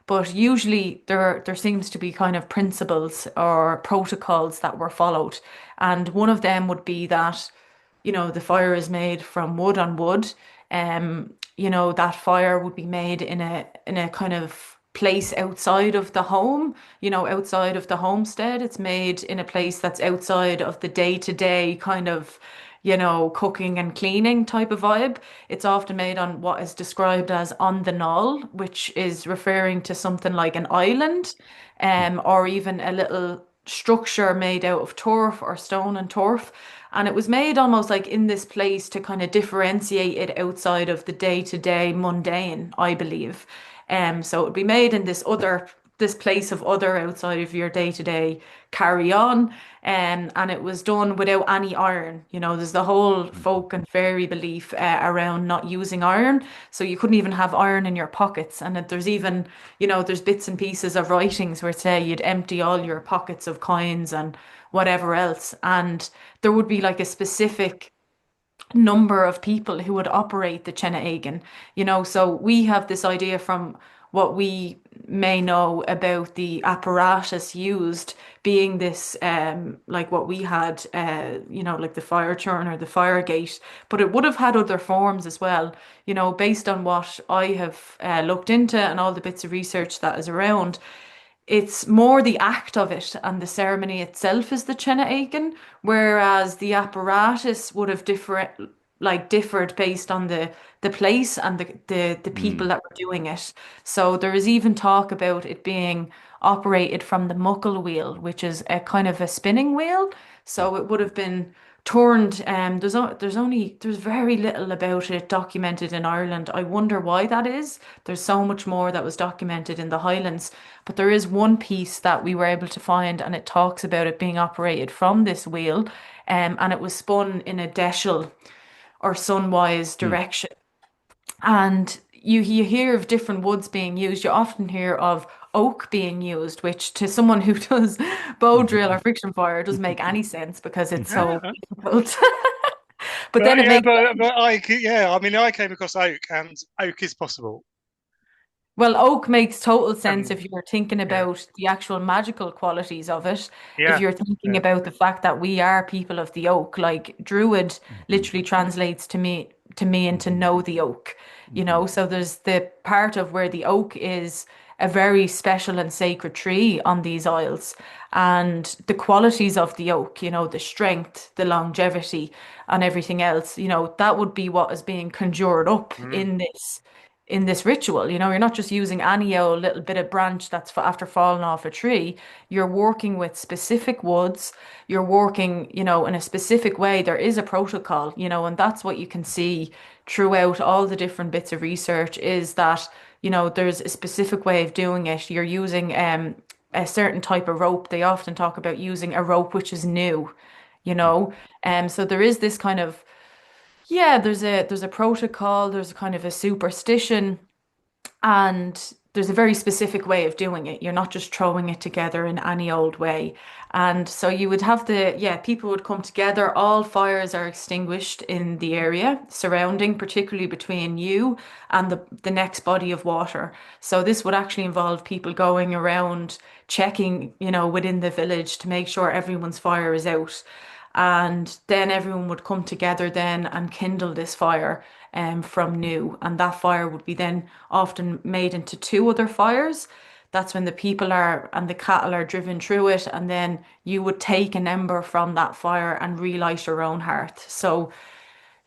But usually there seems to be kind of principles or protocols that were followed. And one of them would be that, you know, the fire is made from wood on wood. You know, that fire would be made in a kind of place outside of the home, outside of the homestead. It's made in a place that's outside of the day-to-day kind of, cooking and cleaning type of vibe. It's often made on what is described as on the knoll, which is referring to something like an island, or even a little structure made out of turf or stone and turf. And it was made almost like in this place to kind of differentiate it outside of the day-to-day mundane, I believe. So it would be made in this place of other outside of your day-to-day carry on. And it was done without any iron. There's the whole folk and fairy belief around not using iron. So you couldn't even have iron in your pockets. And there's even, there's bits and pieces of writings where say you'd empty all your pockets of coins and whatever else. And there would be like a specific number of people who would operate the Tine Éigin, so we have this idea from what we may know about the apparatus used being this like what we had like the fire churn or the fire gate, but it would have had other forms as well, based on what I have looked into and all the bits of research that is around. It's more the act of it and the ceremony itself is the Tine Éigin, whereas the apparatus would have differed based on the place and the people Mm. that were doing it. So there is even talk about it being operated from the muckle wheel, which is a kind of a spinning wheel. So it would have been turned. There's very little about it documented in Ireland. I wonder why that is. There's so much more that was documented in the Highlands, but there is one piece that we were able to find, and it talks about it being operated from this wheel, and it was spun in a deishal or sunwise Mm. direction. And you hear of different woods being used. You often hear of oak being used, which to someone who does bow drill or friction fire doesn't make any sense because it's so Yeah. difficult. But then But it yeah, makes but I mean, I came across oak, and oak is possible. Well, oak makes total sense Um, if you're thinking yeah, about the actual magical qualities of it. If yeah, you're thinking yeah. about the fact that we are people of the oak, like druid Mhm. literally translates to me and to Mhm. know the oak, Mhm. So there's the part of where the oak is a very special and sacred tree on these isles. And the qualities of the oak, the strength, the longevity, and everything else, that would be what is being conjured up Mm, in this ritual. You're not just using any old little bit of branch that's after falling off a tree. You're working with specific woods. You're working, in a specific way. There is a protocol, and that's what you can see throughout all the different bits of research is that, there's a specific way of doing it. You're using a certain type of rope. They often talk about using a rope which is new, you know. So there is this kind of yeah, there's a protocol, there's a kind of a superstition, and there's a very specific way of doing it. You're not just throwing it together in any old way. And so you would have people would come together. All fires are extinguished in the area surrounding, particularly between you and the next body of water. So this would actually involve people going around checking, within the village to make sure everyone's fire is out. And then everyone would come together then and kindle this fire from new. And that fire would be then often made into two other fires. That's when the people are and the cattle are driven through it. And then you would take an ember from that fire and relight your own hearth. So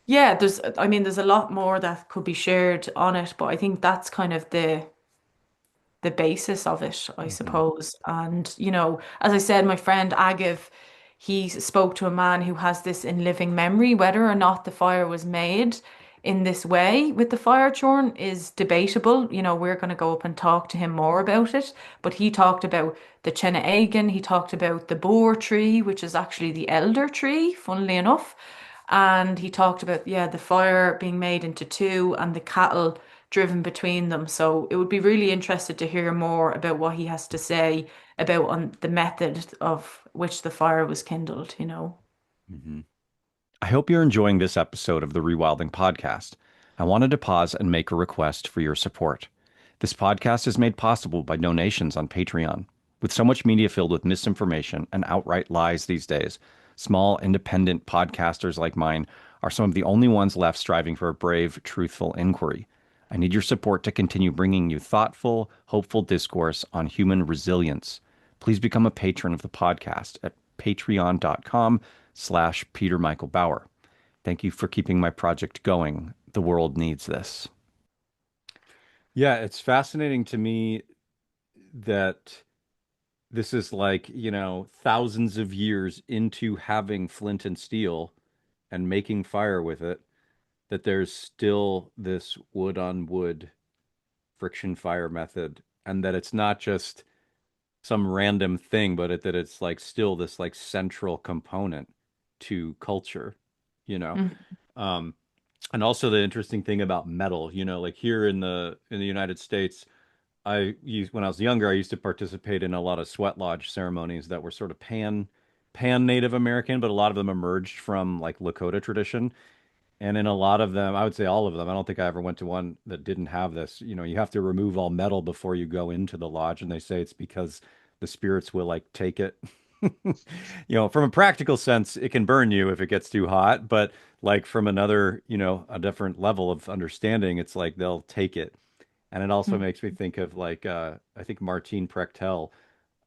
yeah, there's a lot more that could be shared on it, but I think that's kind of the basis of it, I Mhm. suppose. And, as I said, my friend Agav, he spoke to a man who has this in living memory. Whether or not the fire was made in this way with the fire churn is debatable. We're going to go up and talk to him more about it. But he talked about the Tine Éigin, he talked about the boar tree, which is actually the elder tree, funnily enough. And he talked about, yeah, the fire being made into two and the cattle driven between them. So it would be really interested to hear more about what he has to say about on the method of which the fire was kindled. Mhm. I hope you're enjoying this episode of the Rewilding podcast. I wanted to pause and make a request for your support. This podcast is made possible by donations on Patreon. With so much media filled with misinformation and outright lies these days, small, independent podcasters like mine are some of the only ones left striving for a brave, truthful inquiry. I need your support to continue bringing you thoughtful, hopeful discourse on human resilience. Please become a patron of the podcast at patreon.com/Peter Michael Bauer. Thank you for keeping my project going. The world needs this. Yeah, it's fascinating to me that this is like, thousands of years into having flint and steel and making fire with it, that there's still this wood on wood friction fire method, and that it's not just some random thing, but that it's like still this like central component to culture, you know. Mm, Um, and also the interesting thing about metal, like here in the United States, when I was younger, I used to participate in a lot of sweat lodge ceremonies that were sort of pan Native American, but a lot of them emerged from like Lakota tradition. And in a lot of them, I would say all of them, I don't think I ever went to one that didn't have this. You have to remove all metal before you go into the lodge. And they say it's because the spirits will like take it. From a practical sense, it can burn you if it gets too hot. But like from another, a different level of understanding, it's like they'll take it. And it also mm, makes me think of like, I think Martin Prechtel,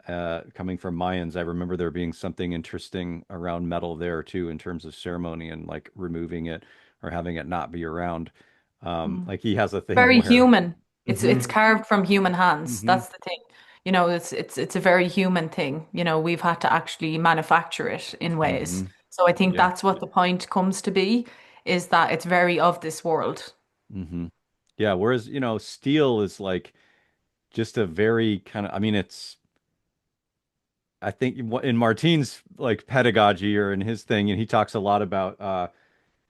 coming from Mayans, I remember there being something interesting around metal there too, in terms of ceremony and like removing it or having it not be around. mm. Like he has a thing Very where, human. hmm It's carved from human hands. hmm That's the thing. It's a very human thing. We've had to actually manufacture it in ways. hmm So I think yeah, that's what the point comes to be, is that it's very of this world. hmm yeah. Whereas, steel is like just a very kind of, I mean, I think in Martin's like pedagogy or in his thing, and he talks a lot about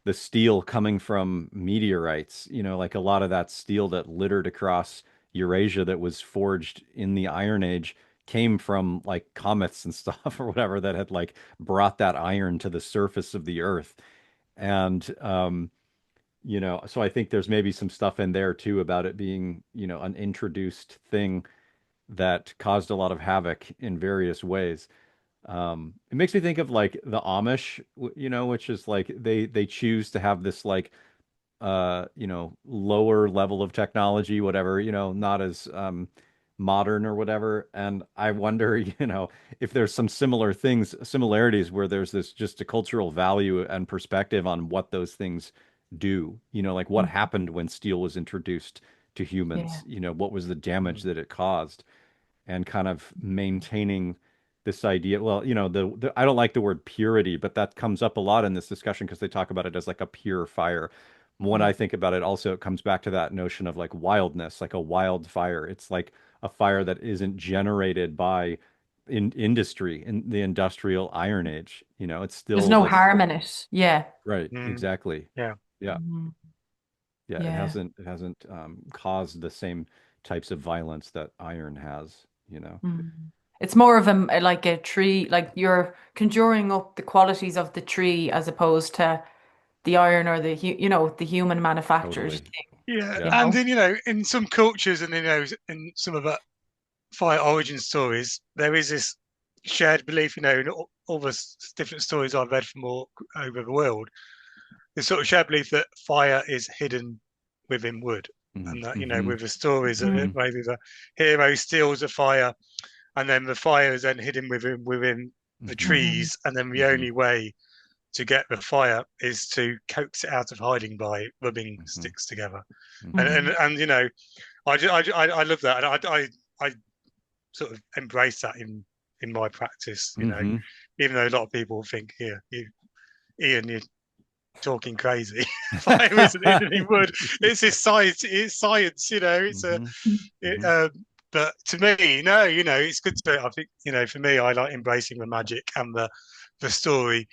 the steel coming from meteorites, like a lot of that steel that littered across Eurasia that was forged in the Iron Age came from like comets and stuff or whatever that had like brought that iron to the surface of the earth. And so I think there's maybe some stuff in there too about it being, an introduced thing that caused a lot of havoc in various ways. It makes me think of like the Amish, which is like they choose to have this like lower level of technology, whatever, not as modern or whatever. And I wonder, if there's some similarities where there's this just a cultural value and perspective on what those things do, like what Mm. happened when steel was introduced to Yeah. humans, what was the damage that it caused, and kind of maintaining this idea. Well, the I don't like the word purity, but that comes up a lot in this discussion because they talk about it as like a pure fire. When I Mm. think about it, also it comes back to that notion of like wildness, like a wild fire. It's like a fire that isn't generated by in industry in the industrial Iron Age. It's There's still no this, harm in it. Yeah. right, Mm, exactly. yeah. Yeah. Mhm. Yeah, it Yeah. hasn't caused the same types of violence that iron has, Mm. It's more of like a tree, like you're conjuring up the qualities of the tree as opposed to the iron or the human manufactured Totally. thing, Yeah. you Yeah. And know? then, in some cultures and, in some of the fire origin stories, there is this shared belief, in all the different stories I've read from all over the world, this sort of shared belief that fire is hidden within wood. hmm And that, hmm with the stories that Mm. maybe the hero steals a fire and then the fire is then hidden within the hmm Mhm. trees. And then the hmm only way to get the fire is to coax it out of hiding by rubbing hmm sticks together. And, hmm and, Mhm. and I love that. And I sort of embrace that in my practice, hmm even though a lot of people think, here, Ian, you're talking crazy. Fire isn't hidden in wood. It's this science. It's science. It's a. hmm It, hmm but to me, no. It's good to. I think for me, I like embracing the magic and the story,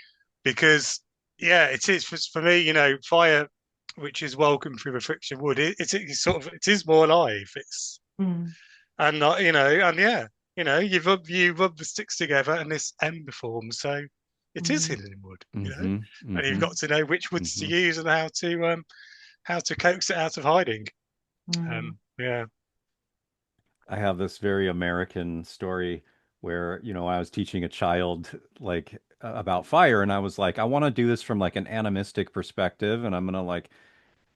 because yeah, it is for me. Fire, which is welcome through the friction wood. It's sort of it is more alive. It's Mm. and not and yeah, you rub the sticks together and this ember forms. So it is Mm. hidden in wood. hmm And you've hmm got to know which woods to hmm use and how to coax it out of hiding. Mm. Yeah. I have this very American story where, I was teaching a child like about fire, and I was like, I want to do this from like an animistic perspective, and I'm gonna like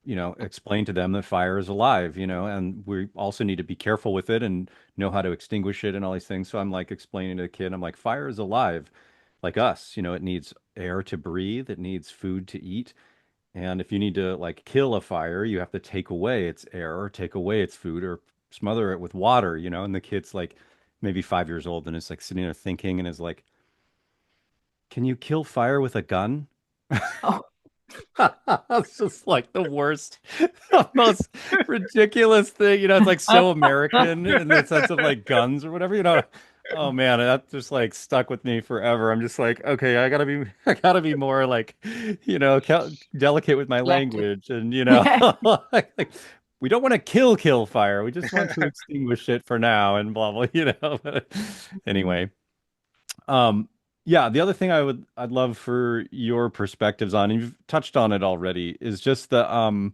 explain to them that fire is alive, and we also need to be careful with it and know how to extinguish it and all these things. So I'm like explaining to the kid, I'm like, fire is alive, like us, it needs air to breathe, it needs food to eat. And if you need to like kill a fire, you have to take away its air or take away its food or smother it with water, and the kid's like maybe 5 years old and is like sitting there thinking and is like, can you kill fire with a gun? Oh, It's just like the worst, the most ridiculous thing. It's like so American in the sense of like guns or whatever. Oh man, that just like stuck with me forever. I'm just like, okay, I gotta be more like, delicate with my collective. language, and Yeah. like, we don't want to kill fire. We just want to extinguish it for now, and blah blah. But anyway, um, yeah, the other thing I'd love for your perspectives on, and you've touched on it already, is just the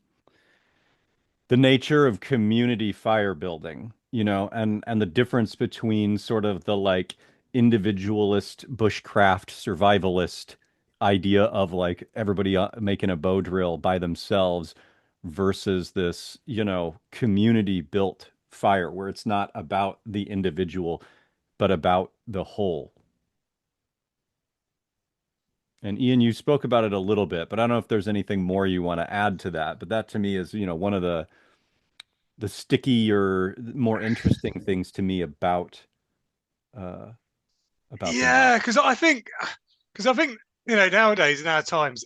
nature of community fire building, and the difference between sort of the like individualist bushcraft survivalist idea of like everybody making a bow drill by themselves versus this, community built fire where it's not about the individual, but about the whole. And Ian, you spoke about it a little bit, but I don't know if there's anything more you want to add to that. But that to me is, one of the stickier, more interesting things to me uh about the mod. Yeah, because I think nowadays in our times,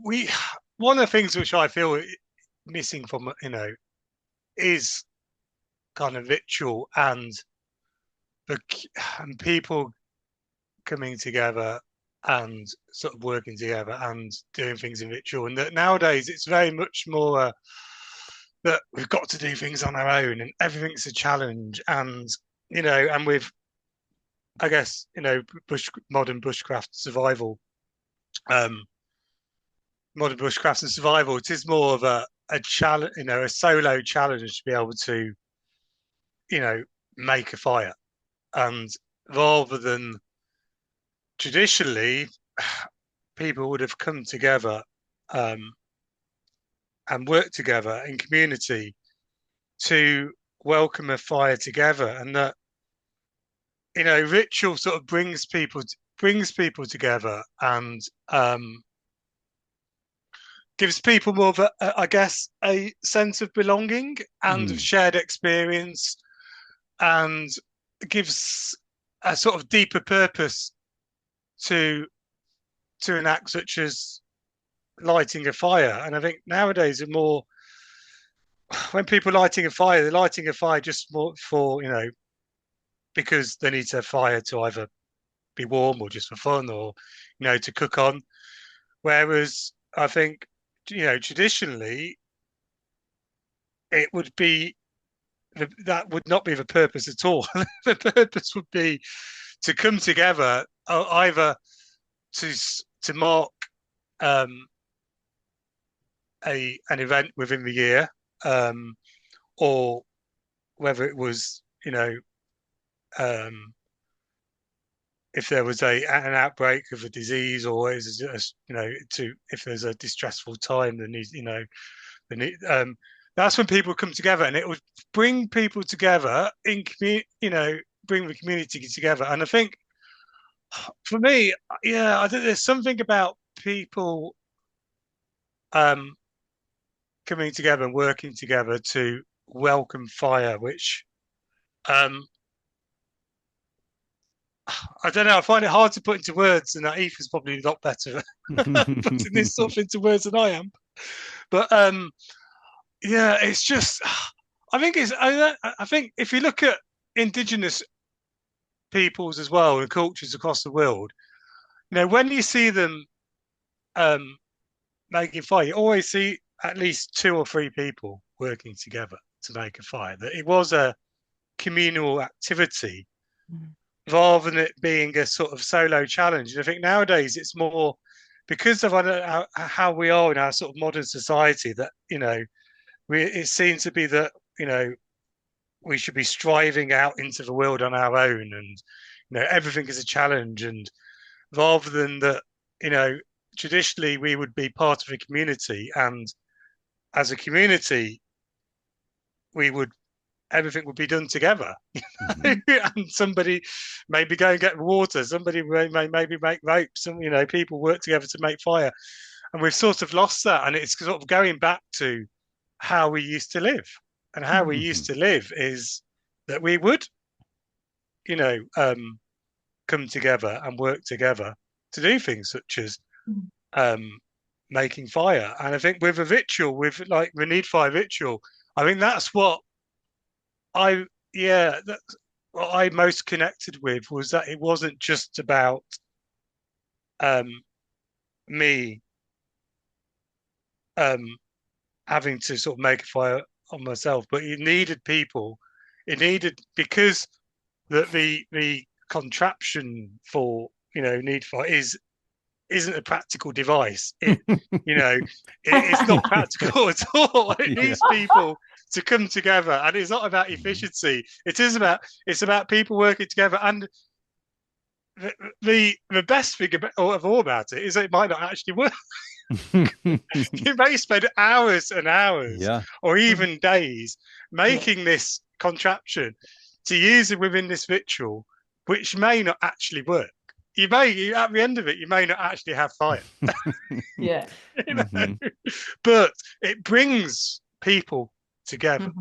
we one of the things which I feel missing from is kind of ritual the and people coming together and sort of working together and doing things in ritual. And that nowadays it's very much more that we've got to do things on our own and everything's a challenge. And and with I guess modern bushcraft survival, um, modern bushcraft and survival, it is more of a challenge, a solo challenge to be able to you know make a fire, and rather than traditionally people would have come together um, and worked together in community to welcome a fire together, and that ritual sort of brings people together and gives people more of I guess a sense of belonging and of Mm, shared experience, and gives a sort of deeper purpose to an act such as lighting a fire. And I think nowadays are more when people are lighting a fire, they're lighting a fire just more for because they need to have fire to either be warm or just for fun or to cook on. Whereas I think traditionally it would be that would not be the purpose at all. The purpose would be to come together either to mark um, a an event within the year, um, or whether it was um, if there was an outbreak of a disease, or is just, to if there's a distressful time, then then that's when people come together, and it would bring people together in bring the community together. And I think for me, yeah, I think there's something about people um, coming together and working together to welcome fire, which um, I don't know. I find it hard to put into words, and Aoife is probably a lot better at putting this stuff into words than I am. But yeah, it's just. I think I think if you look at indigenous peoples as well and cultures across the world, when you see them um, making fire, you always see at least two or three people working together to make a fire. That it was a communal activity rather than it being a sort of solo challenge. And I think nowadays it's more because of how we are in our sort of modern society that it seems to be that we should be striving out into the world on our own, and everything is a challenge, and rather than that, traditionally we would be part of a community and as a community, we would everything would be done together. Hmm. And somebody maybe go and get water, somebody may maybe make ropes, some people work together to make fire. And we've sort of lost that. And it's sort of going back to how we used to live. And how we used Hmm. to live is that we would, you know, come together and work together to do things such as um, making fire. And I think with a ritual, with like the Need Fire ritual, I think that's what I, yeah, that's what I most connected with was that it wasn't just about um, me um, having to sort of make a fire on myself, but it needed people. It needed because the contraption for Need Fire isn't a practical device. It's not practical at all. It Yeah. needs people to come together, and it's not about Hmm. efficiency. It's about people working together. And the best thing of all about it is that it might not actually work. You may spend hours and hours, Yeah. or even days, making this contraption to use it within this ritual, which may not actually work. At the end of it, you may not actually have fire. Yeah. you know, Hmm. but it brings people together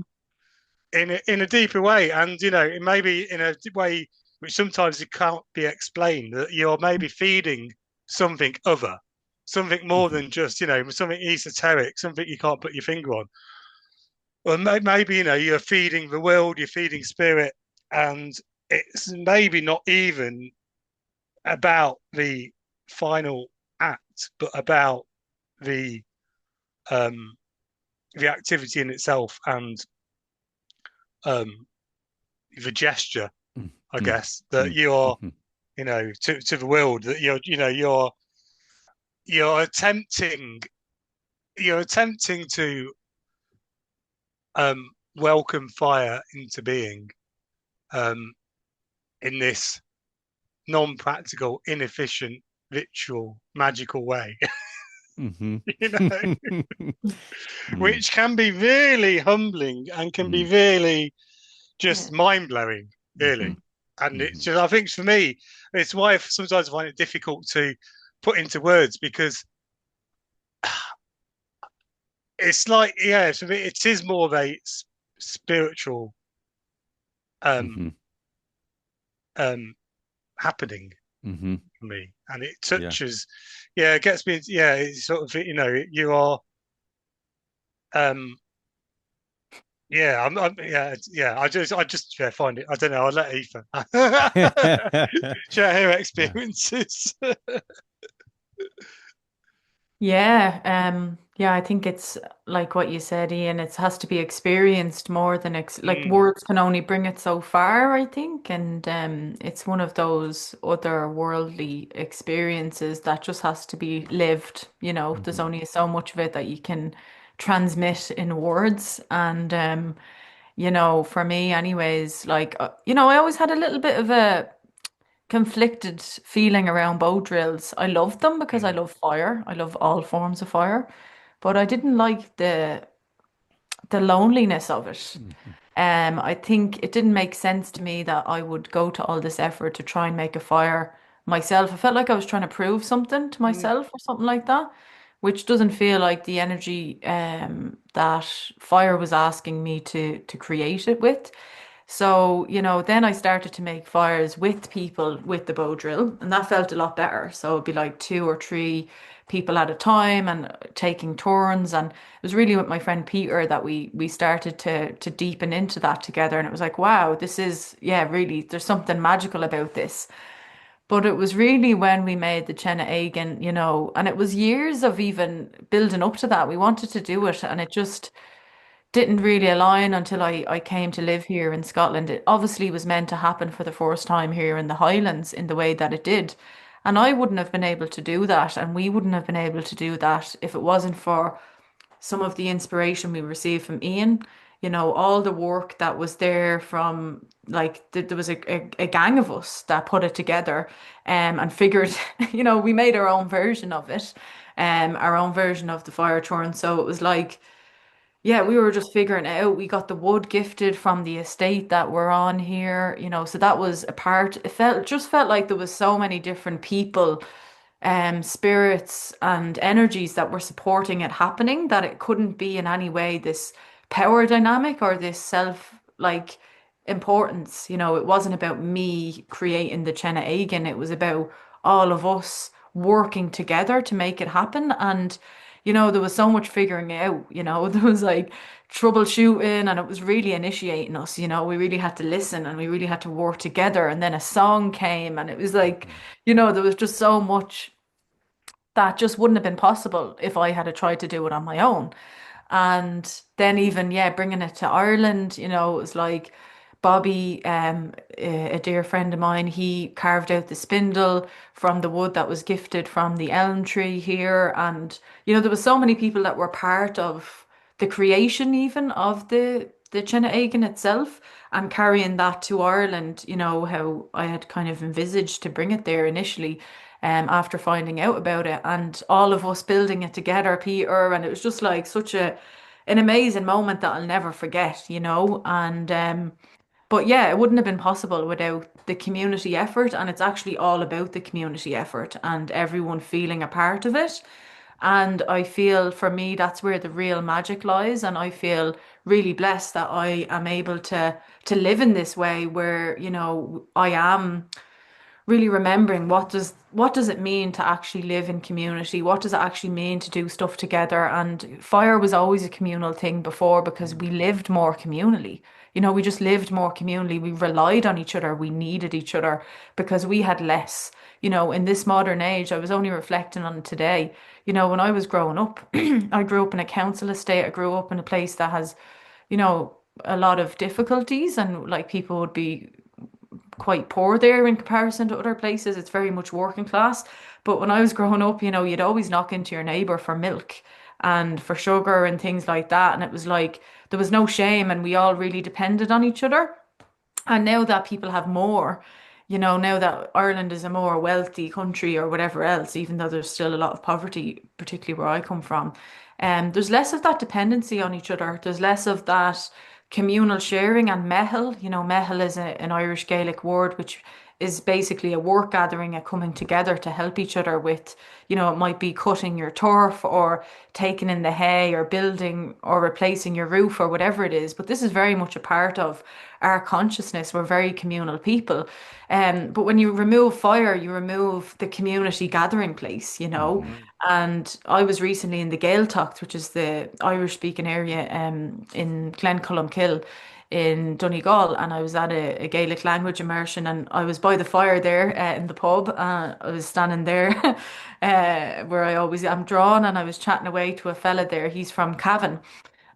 Mhm. in a deeper way, and it may be in a way which sometimes it can't be explained. That you're maybe feeding something other, something more Hmm. than just something esoteric, something you can't put your finger on. Or maybe you're feeding the world, you're feeding spirit, and it's maybe not even about the final act, but about the um, the activity in itself and um, the gesture, I guess, that you're, Hmm. to the world that you're attempting to welcome fire into being um, in this non-practical, inefficient, ritual, magical way, Hmm. you know, Hmm. which can be really humbling and can be Hmm. really Yeah. just mind-blowing, really. Hmm. And it's Hmm. just, I think for me, it's why sometimes I find it difficult to put into words because it's like, yeah, for me, it is more of a spiritual um, Hmm. um, happening Hmm. for me, and it Yeah. touches, yeah, it gets me, yeah, it's sort of, you are, um, yeah, yeah. I just find it. I don't know. I'll let Aoife share her Yeah. experiences. Yeah, yeah, I think it's like what you said, Ian, it has to be experienced more than ex like Mm, words can only bring it so far, I think. And it's one of those otherworldly experiences that just has to be lived, there's Hmm. only so much of it that you can transmit in words. And for me anyways, like I always had a little bit of a conflicted feeling around bow drills. I loved them because I mm, love fire. I love all forms of fire, but I didn't like the loneliness of it. Hmm. I think it didn't make sense to me that I would go to all this effort to try and make a fire myself. I felt like I was trying to prove something to mm, myself or something like that, which doesn't feel like the energy that fire was asking me to create it with. So, then I started to make fires with people with the bow drill, and that felt a lot better. So it'd be like two or three people at a time and taking turns. And it was really with my friend Peter that we started to deepen into that together. And it was like, wow, this is, yeah, really, there's something magical about this. But it was really when we made the Tine Éigin, and it was years of even building up to that. We wanted to do it, and it just didn't really align until I came to live here in Scotland. It obviously was meant to happen for the first time here in the Highlands in the way that it did. And I wouldn't have been able to do that, and we wouldn't have been able to do that if it wasn't for some of the inspiration we received from Ian. All the work that was there from like there was a gang of us that put it together and figured, we made our own version of it, our own version of the fire churn. So it was like Yeah, we were just figuring it out. We got the wood gifted from the estate that we're on here, so that was a part. It just felt like there was so many different people, spirits and energies that were supporting it happening, that it couldn't be in any way this power dynamic or this self like importance. It wasn't about me creating the Tine Éigin. It was about all of us working together to make it happen. And there was so much figuring it out. There was like troubleshooting, and it was really initiating us. We really had to listen and we really had to work together. And then a song came, and it was like, there was just so much that just wouldn't have been possible if I had tried to do it on my own. And then even, yeah, bringing it to Ireland, it was like Bobby, a dear friend of mine, he carved out the spindle from the wood that was gifted from the elm tree here. And, there was so many people that were part of the creation even of the Tine Éigin itself, and carrying that to Ireland, how I had kind of envisaged to bring it there initially, after finding out about it, and all of us building it together, Peter, and it was just like such an amazing moment that I'll never forget. And but yeah, it wouldn't have been possible without the community effort, and it's actually all about the community effort and everyone feeling a part of it. And I feel for me, that's where the real magic lies. And I feel really blessed that I am able to live in this way where, I am really remembering what does it mean to actually live in community? What does it actually mean to do stuff together? And fire was always a communal thing before because we lived more communally. We just lived more communally. We relied on each other. We needed each other because we had less. In this modern age, I was only reflecting on it today. When I was growing up, I grew up in a council estate. I grew up in a place that has, you know, a lot of difficulties, and like people would be quite poor there in comparison to other places. It's very much working class. But when I was growing up, you'd always knock into your neighbor for milk and for sugar and things like that. And it was like there was no shame, and we all really depended on each other. And now that people have more, now that Ireland is a more wealthy country or whatever else, even though there's still a lot of poverty, particularly where I come from, there's less of that dependency on each other. There's less of that communal sharing and mehel. Mehel is an Irish Gaelic word which is basically a work gathering, a coming together to help each other with, it might be cutting your turf or taking in the hay or building or replacing your roof or whatever it is. But this is very much a part of our consciousness. We're very communal people. But when you remove fire, you remove the community gathering place. Hmm. And I was recently in the Gaeltacht, which is the Irish speaking area in Glenculmkill in Donegal, and I was at a Gaelic language immersion, and I was by the fire there in the pub. I was standing there where I always am drawn, and I was chatting away to a fella there. He's from Cavan,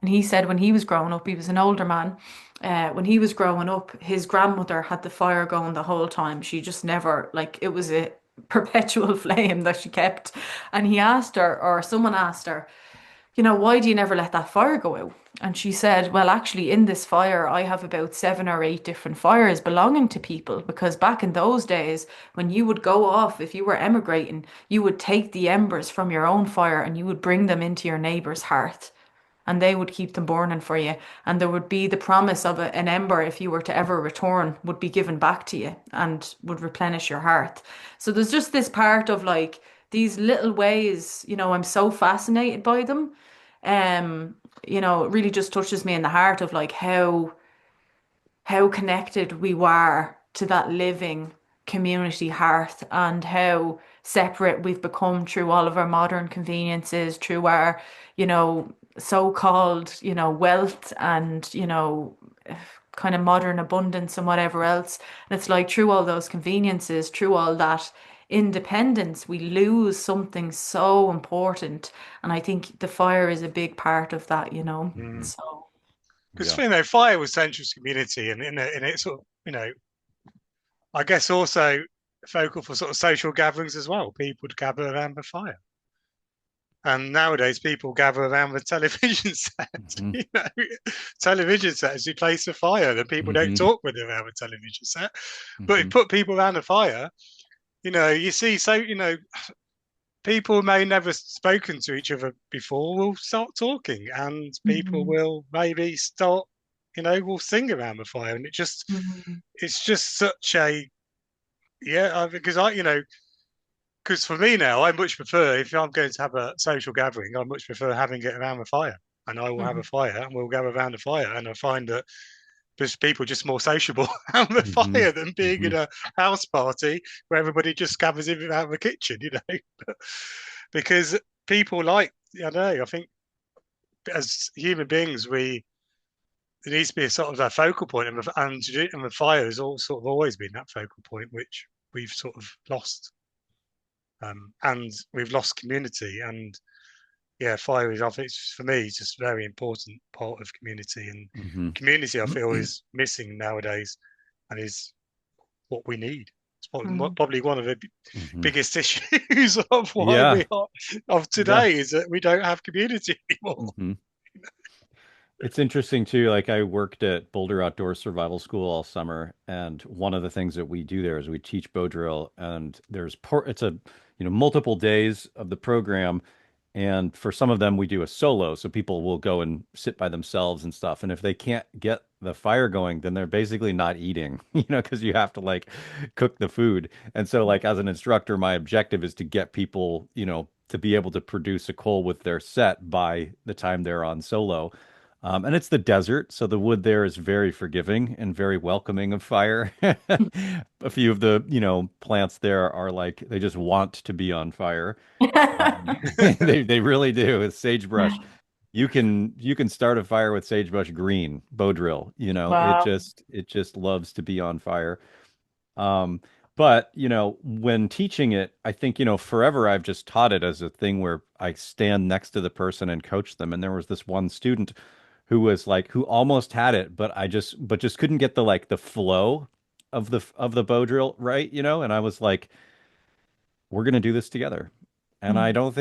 and he said when he was growing up, he was an older man. When he was growing up, his grandmother had the fire going the whole time. She just never, like, it was a perpetual flame that she kept. And he asked her, or someone asked her, why do you never let that fire go out? And she said, well, actually, in this fire, I have about 7 or 8 different fires belonging to people. Because back in those days, when you would go off, if you were emigrating, you would take the embers from your own fire and you would bring them into your neighbour's hearth, and they would keep them burning for you. And there would be the promise of an ember, if you were to ever return, would be given back to you and would replenish your hearth. So there's just this part of like these little ways, I'm so fascinated by them. Um, it really just touches me in the heart of like how connected we were to that living community hearth, and how separate we've become through all of our modern conveniences, through our, so-called, wealth and, kind of modern abundance and whatever else. And it's like through all those conveniences, through all that independence, we lose something so important. And I think the fire is a big part of that. Mm. So Because Yeah. fire was central to community, and in it sort of I guess also focal for sort of social gatherings as well. People would gather around the fire. And nowadays, people gather around the television set. Hmm. Television set as you place a fire, and people don't Hmm. talk when they're around the television set. But you Hmm. put people around a fire, you see, so people may never spoken to each other before will start talking, and people Mhm. will maybe start, will sing around the fire, and Mhm. it's just such a because because for me now, I much prefer if I'm going to have a social gathering, I much prefer having it around the fire, and I will have a Mhm. fire, and we'll go around the fire, and I find that just people just more sociable around the Hmm. fire than being Hmm. in a house party where everybody just gathers in out of the kitchen, because people like, I don't know, I think as human beings, there needs to be a sort of a focal point, and the fire has all sort of always been that focal point, which we've sort of lost, and we've lost community, and yeah, fire is, I think, for me, it's just a very important part of community, and Hmm. community I feel is missing nowadays, and is what we need. It's Mhm. probably one of the Hmm. biggest issues of why Yeah. we are of Yeah. today is that we don't have community anymore. Hmm. It's interesting too. Like I worked at Boulder Outdoor Survival School all summer, and one of the things that we do there is we teach bow drill, and it's a multiple days of the program, and for some of them we do a solo, so people will go and sit by themselves and stuff. And if they can't get the fire going, then they're basically not eating, because you have to like cook the food. And so like as an instructor, my objective is to get people, to be able to produce a coal with their set by the time they're on solo. And it's the desert, so the wood there is very forgiving and very welcoming of fire. A few of the, plants there are like they just want to be on fire. They really do. It's sagebrush. You can start a fire with sagebrush green, bow drill. Wow. It just loves to be on fire. Um, but when teaching it, I think, forever I've just taught it as a thing where I stand next to the person and coach them. And there was this one student who was like who almost had it, but just couldn't get the flow of the bow drill right, and I was like, we're gonna do this together. And Mhm. I don't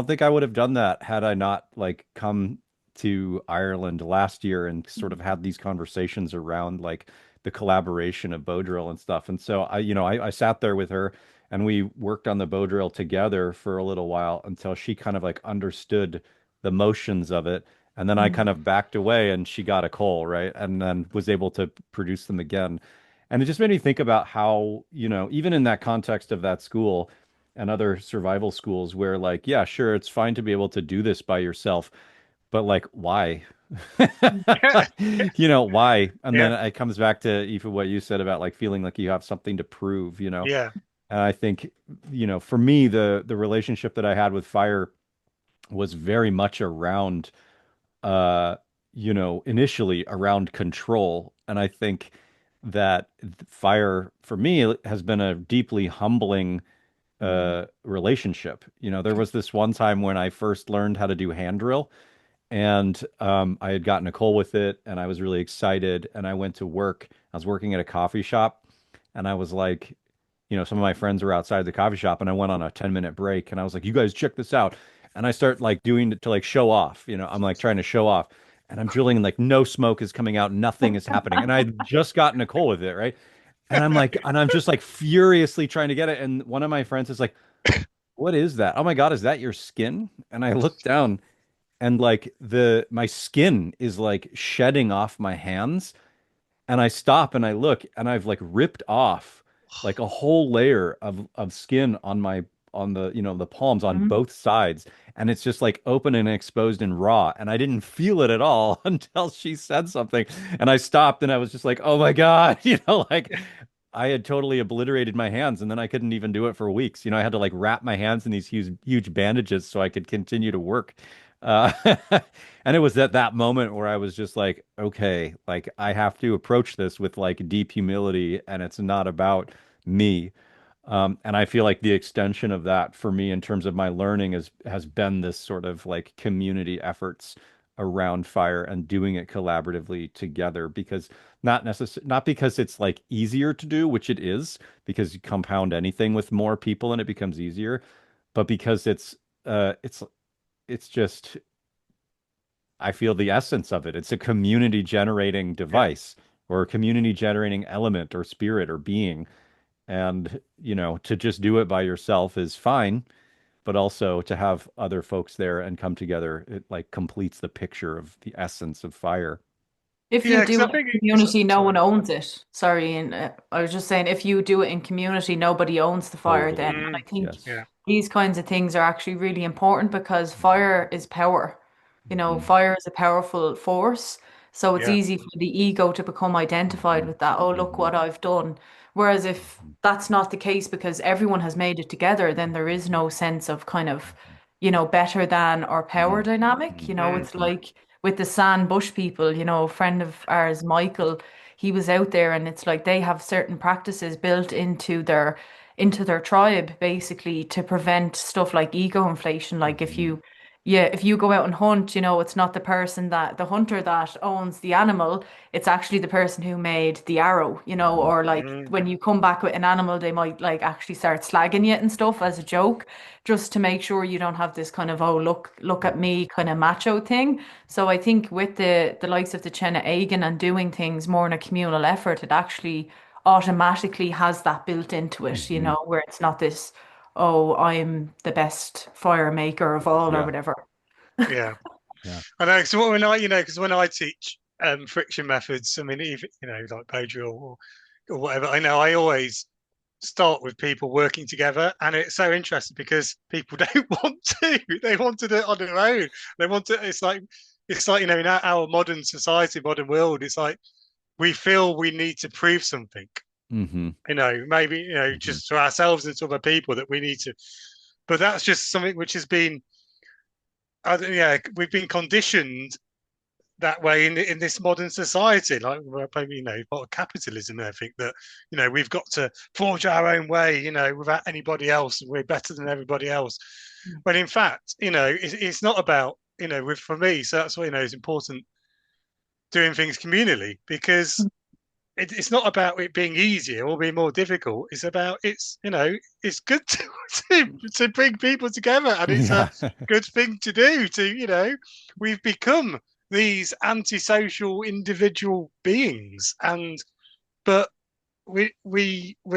think I would have done that had I not like come to Ireland last year and sort of had these conversations around like the collaboration of bow drill and stuff. And so I sat there with her and we worked on the bow drill together for a little while until she kind of like understood the motions of it. And then I Mhm. kind of backed away and she got a coal, right? And then was able to produce them again. And it just made me think about how, even in that context of that school and other survival schools where like, yeah, sure, it's fine to be able to do this by yourself, but like, why? Why? And then Yeah, it comes back to even what you said about like feeling like you have something to prove. yeah, And I think, for me, the relationship that I had with fire was very much around uh, initially around control. And I think that fire for me has been a deeply humbling Mhm. relationship. There was this one time when I first learned how to do hand drill, and I had gotten a coal with it, and I was really excited. And I went to work. I was working at a coffee shop, and I was like, some of my friends were outside the coffee shop, and I went on a 10-minute break, and I was like, you guys check this out. And I start like doing it to like show off. I'm like trying to show off, and I'm drilling, and like no smoke is coming out, nothing is happening, and I'd just gotten a coal with it, right? And I'm just like furiously trying to get it, and one of my friends is like, "What is that? Oh my God, is that your skin?" And I look down, and like the my skin is like shedding off my hands, and I stop and I look and I've like ripped off like a whole layer of skin on my on the the palms on Mhm. both sides, and it's just like open and exposed and raw, and I didn't feel it at all until she said something, and I stopped and I was just like, "Oh my God." Like I had totally obliterated my hands, and then I couldn't even do it for weeks. I had to like wrap my hands in these huge bandages so I could continue to work. Uh, and it was at that moment where I was just like, okay, like I have to approach this with like deep humility, and it's not about me. And I feel like the extension of that for me in terms of my learning has been this sort of like community efforts around fire and doing it collaboratively together, because not because it's like easier to do, which it is, because you compound anything with more people and it becomes easier, but because it's just I feel the essence of it. It's a community generating yeah, device or a community generating element or spirit or being. And, to just do it by yourself is fine, but also to have other folks there and come together, it like completes the picture of the essence of fire. If you Yeah, because do I it think in community, no sorry. one owns it. Sorry, and I was just saying, if you do it in community, nobody owns the fire then. Totally. And I Mm, think Yes. yeah, these kinds of things are actually really important because Mhm. fire is power. You know, Mhm. fire is a powerful force. So it's yeah, easy for the ego to become identified Mhm. with that. Oh, look Mhm. what I've done. Whereas if Mhm. that's not the case because everyone has made it together, then there is no sense of kind of, better than or power Mhm. dynamic. You know, mm, it's like with the San Bush people, a friend of ours, Michael, he was out there and it's like they have certain practices built into their tribe basically to prevent stuff like ego inflation. Like if Mhm. you yeah, if you go out and hunt, it's not the hunter that owns the animal, it's actually the person who made the arrow, Mhm. or like mm, when you come back with an animal, they might like actually start slagging you and stuff as a joke, just to make sure you don't have this kind of, oh, look at me kind of macho thing. So I think with the likes of the Tine Éigin and doing things more in a communal effort, it actually automatically has that built into it, Mhm. where it's not this, oh, I'm the best fire maker of all or Yeah. whatever. yeah. Yeah. I know. So when because when I teach friction methods, I mean, even like bow drill or whatever, I know I always start with people working together, and it's so interesting because people don't want to. They want to do it on their own. They want to. It's like in our modern society, modern world, it's like we feel we need to prove something. Mhm. Maybe Mhm. just to ourselves and to other people that we need to. But that's just something which has been, yeah, we've been conditioned that way in this modern society, like maybe part of capitalism. I think that we've got to forge our own way, without anybody else, and we're better than everybody else. When in fact, it's not about for me. So that's why it's important doing things communally because it's not about it being easier or being more difficult. It's about it's good to bring people together, and it's a Yeah. good thing to do. We've become these antisocial individual beings, but we're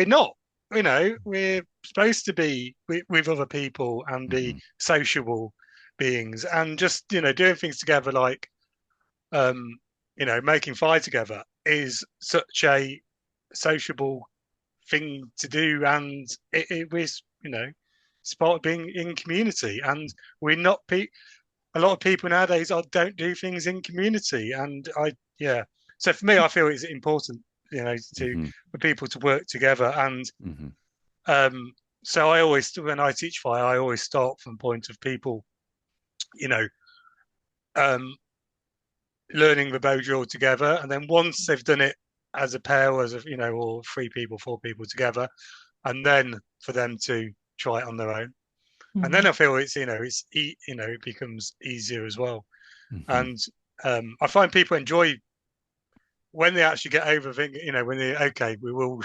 not. We're supposed to be with other people and be Mhm. sociable beings, and just doing things together like um, making fire together is such a sociable thing to do, and it was, it's part of being in community, and we're not a lot of people nowadays don't do things in community, and yeah. So for me, I feel it's important, to Mhm. for people to work together, and Mhm. um, so I always, when I teach fire, I always start from the point of people, you know, um, learning the bow drill together, and then once they've done it as a pair, or or three people, four people together, and then for them to try it on their own, and then Mhm. I feel it becomes easier as well, Mhm. and I find people enjoy when they actually get over things, when they okay, we will.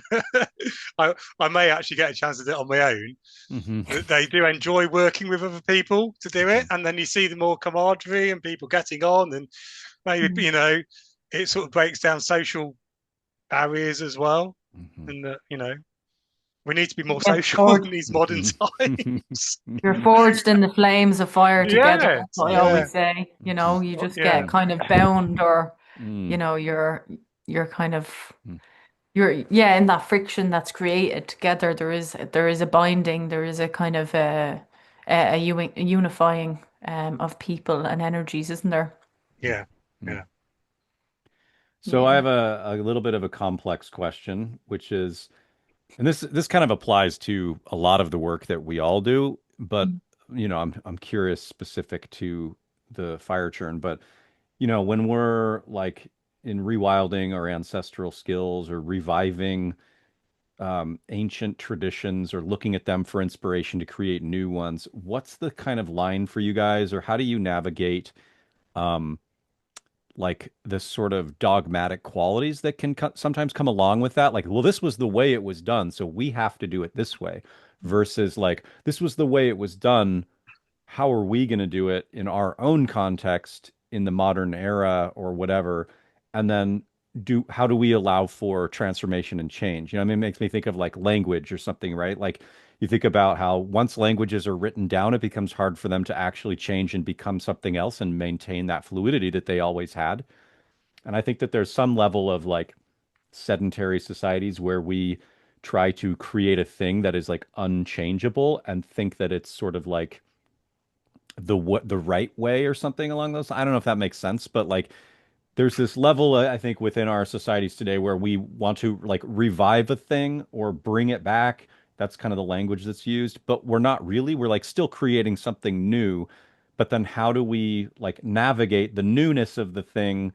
I may actually get a chance to do it on my own. Mhm. They do enjoy working with other people to do it, Mhm. and then you see the more camaraderie and people getting on, and maybe Mhm. it sort of breaks down social barriers as well, Mhm. and that we need to be more Yes, social in forged. these modern Mhm. times. You're forged in the flames of fire together. Yeah, That's what I yeah, always say. Mhm. You just yeah, get kind of bound, or Mm. you're kind of Mm. you're yeah in that friction that's created together. There is a binding. There is a kind of a unifying of people and energies, isn't there? yeah, Mm. yeah. So I Yeah. have a little bit of a complex question, which is, and this kind of applies to a lot of the work that we all do, but I'm curious specific to the fire churn. But when we're like in rewilding or ancestral skills or reviving ancient traditions or looking at them for inspiration to create new ones, what's the kind of line for you guys, or how do you navigate um, like the sort of dogmatic qualities that can sometimes come along with that? Like, well, this was the way it was done, so we have to do it this way, versus like, this was the way it was done. How are we going to do it in our own context in the modern era or whatever? And then how do we allow for transformation and change? It makes me think of like language or something, right? Like you think about how once languages are written down, it becomes hard for them to actually change and become something else and maintain that fluidity that they always had. And I think that there's some level of like sedentary societies where we try to create a thing that is like unchangeable and think that it's sort of like the right way or something along those. I don't know if that makes sense, but like there's this level, I think, within our societies today where we want to like revive a thing or bring it back. That's kind of the language that's used, but we're not really. We're like still creating something new. But then how do we like navigate the newness of the thing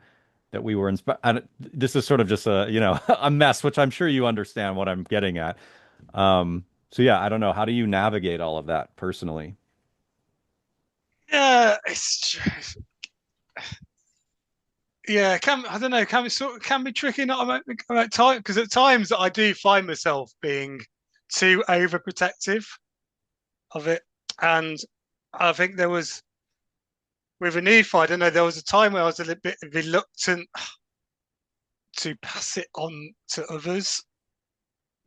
that we were inspired? This is sort of just a, a mess, which I'm sure you understand what I'm getting at. So yeah, I don't know. How do you navigate all of that personally? Yeah, I don't know, can be tricky not about time, because at times I do find myself being too overprotective of it. And I think there was with Aoife, I don't know, there was a time where I was a little bit reluctant to pass it on to others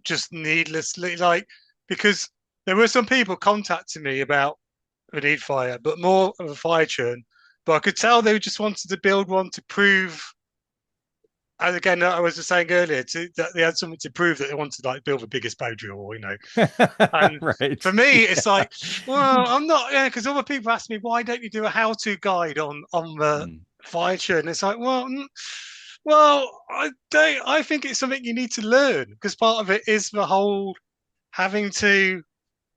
just needlessly, like, because there were some people contacting me about a Neid Fire, but more of a fire churn. But I could tell they just wanted to build one to prove. And again, I was just saying earlier that they had something to prove, that they wanted to like build the biggest bow drill, And Right. for me, Yeah. it's like, well, I'm not, because other people ask me, why don't you do a how-to guide on the Mm. fire churn? It's like, well, I don't. I think it's something you need to learn, because part of it is the whole having to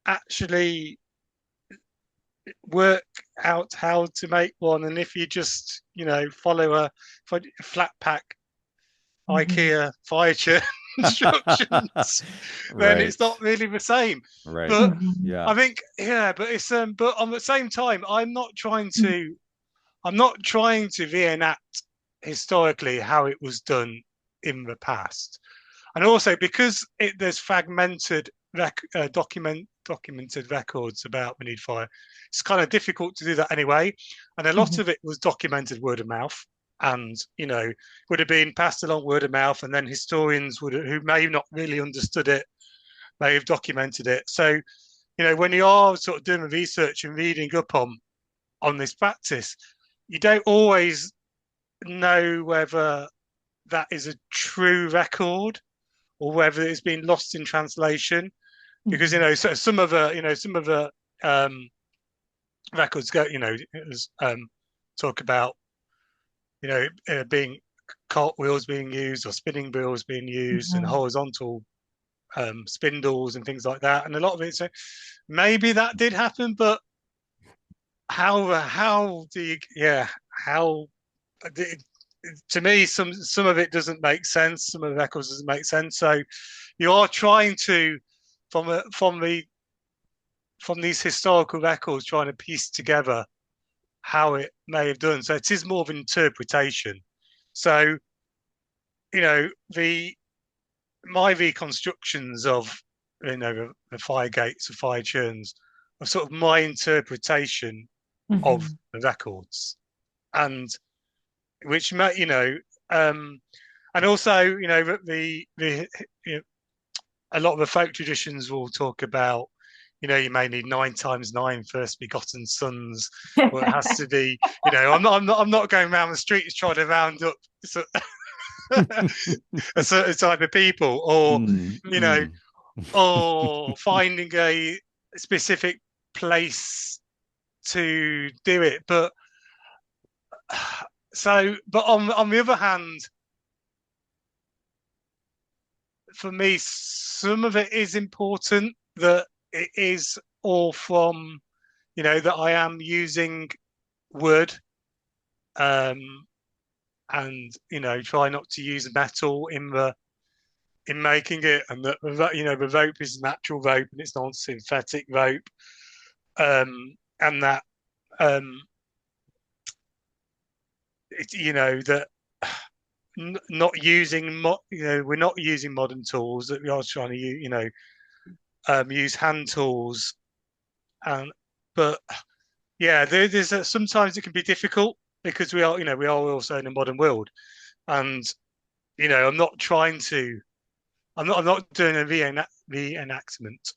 actually work out how to make one. And if you just, follow a flat pack Mhm. IKEA fire churn instructions, then it's Right. not really the same. Right. But Mhm. I Yeah. think, yeah, but it's but on the same time, I'm not trying to reenact historically how it was done in the past. And also because there's fragmented documented records about the Need Fire, it's kind of difficult to do that anyway. And a lot Mhm. of it was documented word of mouth, and would have been passed along word of mouth, and then historians who may have not really understood it may have documented it. So when you are sort of doing the research and reading up on this practice, you don't always know whether that is a true record or whether it's been lost in translation, because Mhm. so some of the records talk about being cartwheels being used or spinning wheels being used and Mhm. horizontal spindles and things like that, and a lot of it, so maybe that did happen, but how do you, how to me, some of it doesn't make sense. Some of the records doesn't make sense. So you are trying to, from these historical records, trying to piece together how it may have done. So it is more of an interpretation. So the my reconstructions of the fire gates, the fire churns, are sort of my interpretation of Mhm. the records, and which may and also you know, a lot of the folk traditions will talk about, you may need 9 times 9 first begotten sons, or it has to be, I'm not going around the streets trying to round up a certain type of people, or Mm, you know, mm. or finding a specific place to do it. But but on the other hand, for me, some of it is important, that it is all from, that I am using wood, um, and try not to use metal in making it, and that the rope is natural rope and it's not synthetic rope, and that um, that not using we're not using modern tools, that we are trying to use hand tools, and but yeah, there's sometimes it can be difficult, because we are also in a modern world, and I'm not trying to I'm not doing a reenactment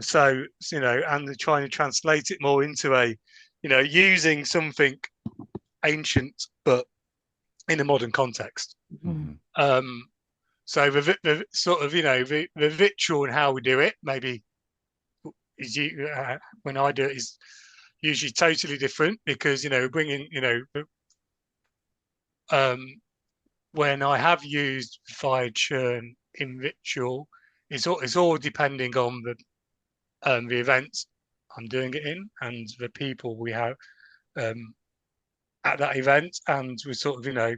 So, and they're trying to translate it more into using something ancient, but in a modern context. So the sort of, the ritual and how we do it, maybe when I do it is usually totally different because, bringing, when I have used fire churn in ritual, it's all depending on the event I'm doing it in and the people we have at that event, and we sort of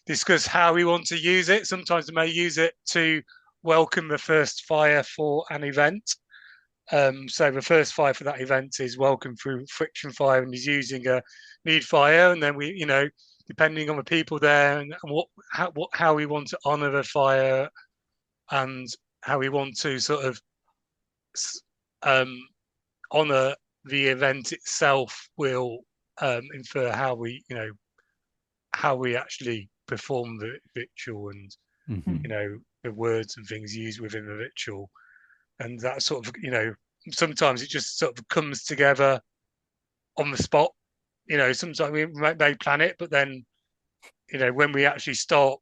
discuss how we want to use it. Sometimes we may use it to welcome the first fire for an event. So the first fire for that event is welcome through friction fire and is using a Neid Fire, and then we depending on the people there and how we want to honour the fire and how we want to sort of honour the event itself will infer how we actually perform the ritual and the words and things used within the ritual, and that sort of sometimes it just sort of comes together on the spot. Sometimes we may plan it, but then when we actually start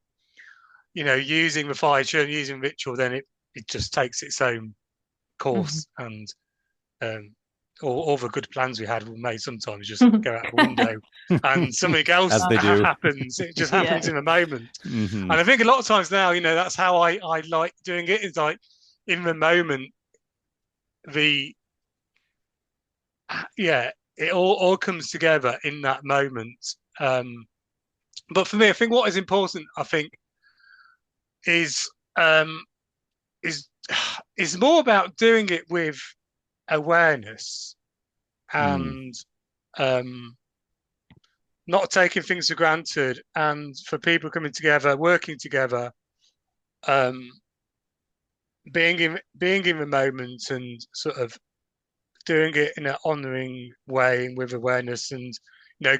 using the fire churn, using ritual, then it just takes its own course, and all the good plans we had were made sometimes just go out the window, and something else happens. It just happens in a moment. And I think a lot of times now, that's how I like doing it. Is like in the moment, it all comes together in that moment. But for me, I think what is important, is more about doing it with awareness and not taking things for granted, and for people coming together, working together, being in the moment and sort of doing it in an honouring way and with awareness, and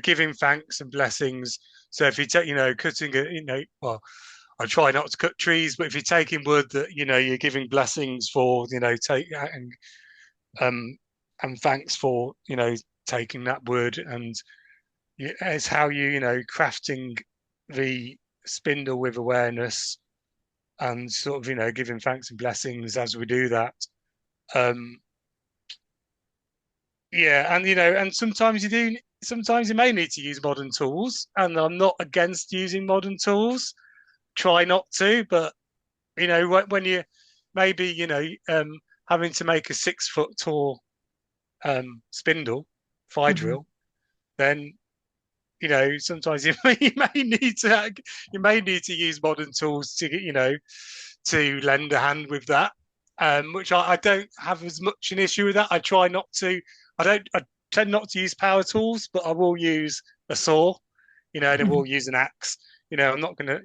giving thanks and blessings. So if you take cutting it, well, I try not to cut trees, but if you're taking wood that you're giving blessings for, and thanks for taking that wood, and it's how crafting the spindle with awareness and sort of giving thanks and blessings as we do that. And sometimes you may need to use modern tools, and I'm not against using modern tools. Try not to, but when you maybe having to make a 6-foot tall spindle fire drill, then sometimes you may need to use modern tools to lend a hand with that, which I don't have as much an issue with that. I try not to. I tend not to use power tools, but I will use a saw, and I will use an axe. I'm not going to,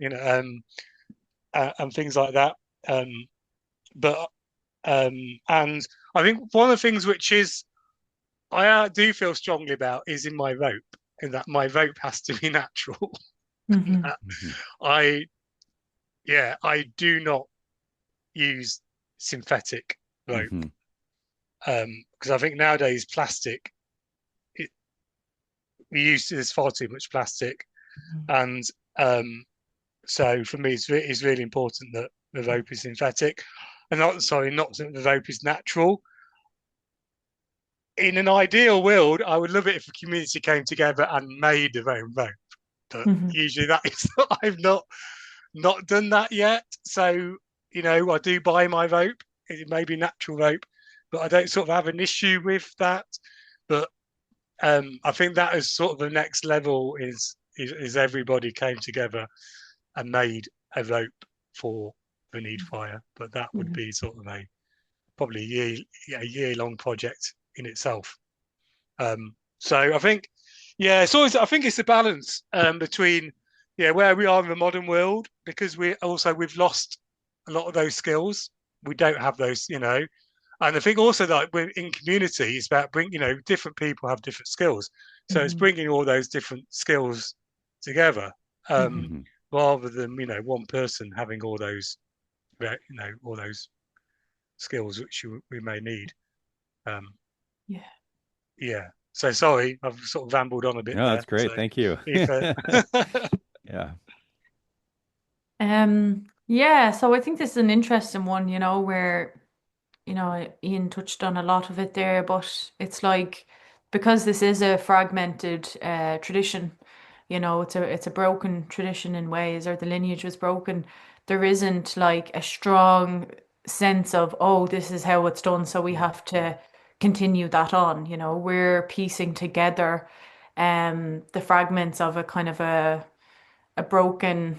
and things like that. And I think one of the things which is I do feel strongly about is in my rope, in that my rope has to be natural. I do not use synthetic rope, because I think nowadays plastic, there's far too much plastic, and so for me it's really important that the rope is synthetic, and not that the rope is natural. In an ideal world, I would love it if the community came together and made their own rope, but usually that is I've not done that yet. So I do buy my rope. It may be natural rope, but I don't sort of have an issue with that. But I think that is sort of the next level is everybody came together and made a rope for the Neid Fire. But that would be sort of probably a year-long project in itself. So I think, it's always, I think it's a balance between where we are in the modern world, because we've lost a lot of those skills. We don't have those, and I think also that we're in community, it's about different people have different skills, so it's bringing all those different skills together, rather than one person having all those all those skills which we may need. Um, Yeah. yeah. So sorry, I've sort of rambled on a bit No, there. that's great. So, Thank you. Aoife. Yeah. Yeah, so I think this is an interesting one, where Ian touched on a lot of it there, but it's like because this is a fragmented tradition, it's a broken tradition in ways, or the lineage was broken. There isn't like a strong sense of, oh, this is how it's done, so we Mm, have to continue that on. We're piecing together the fragments of a kind of a broken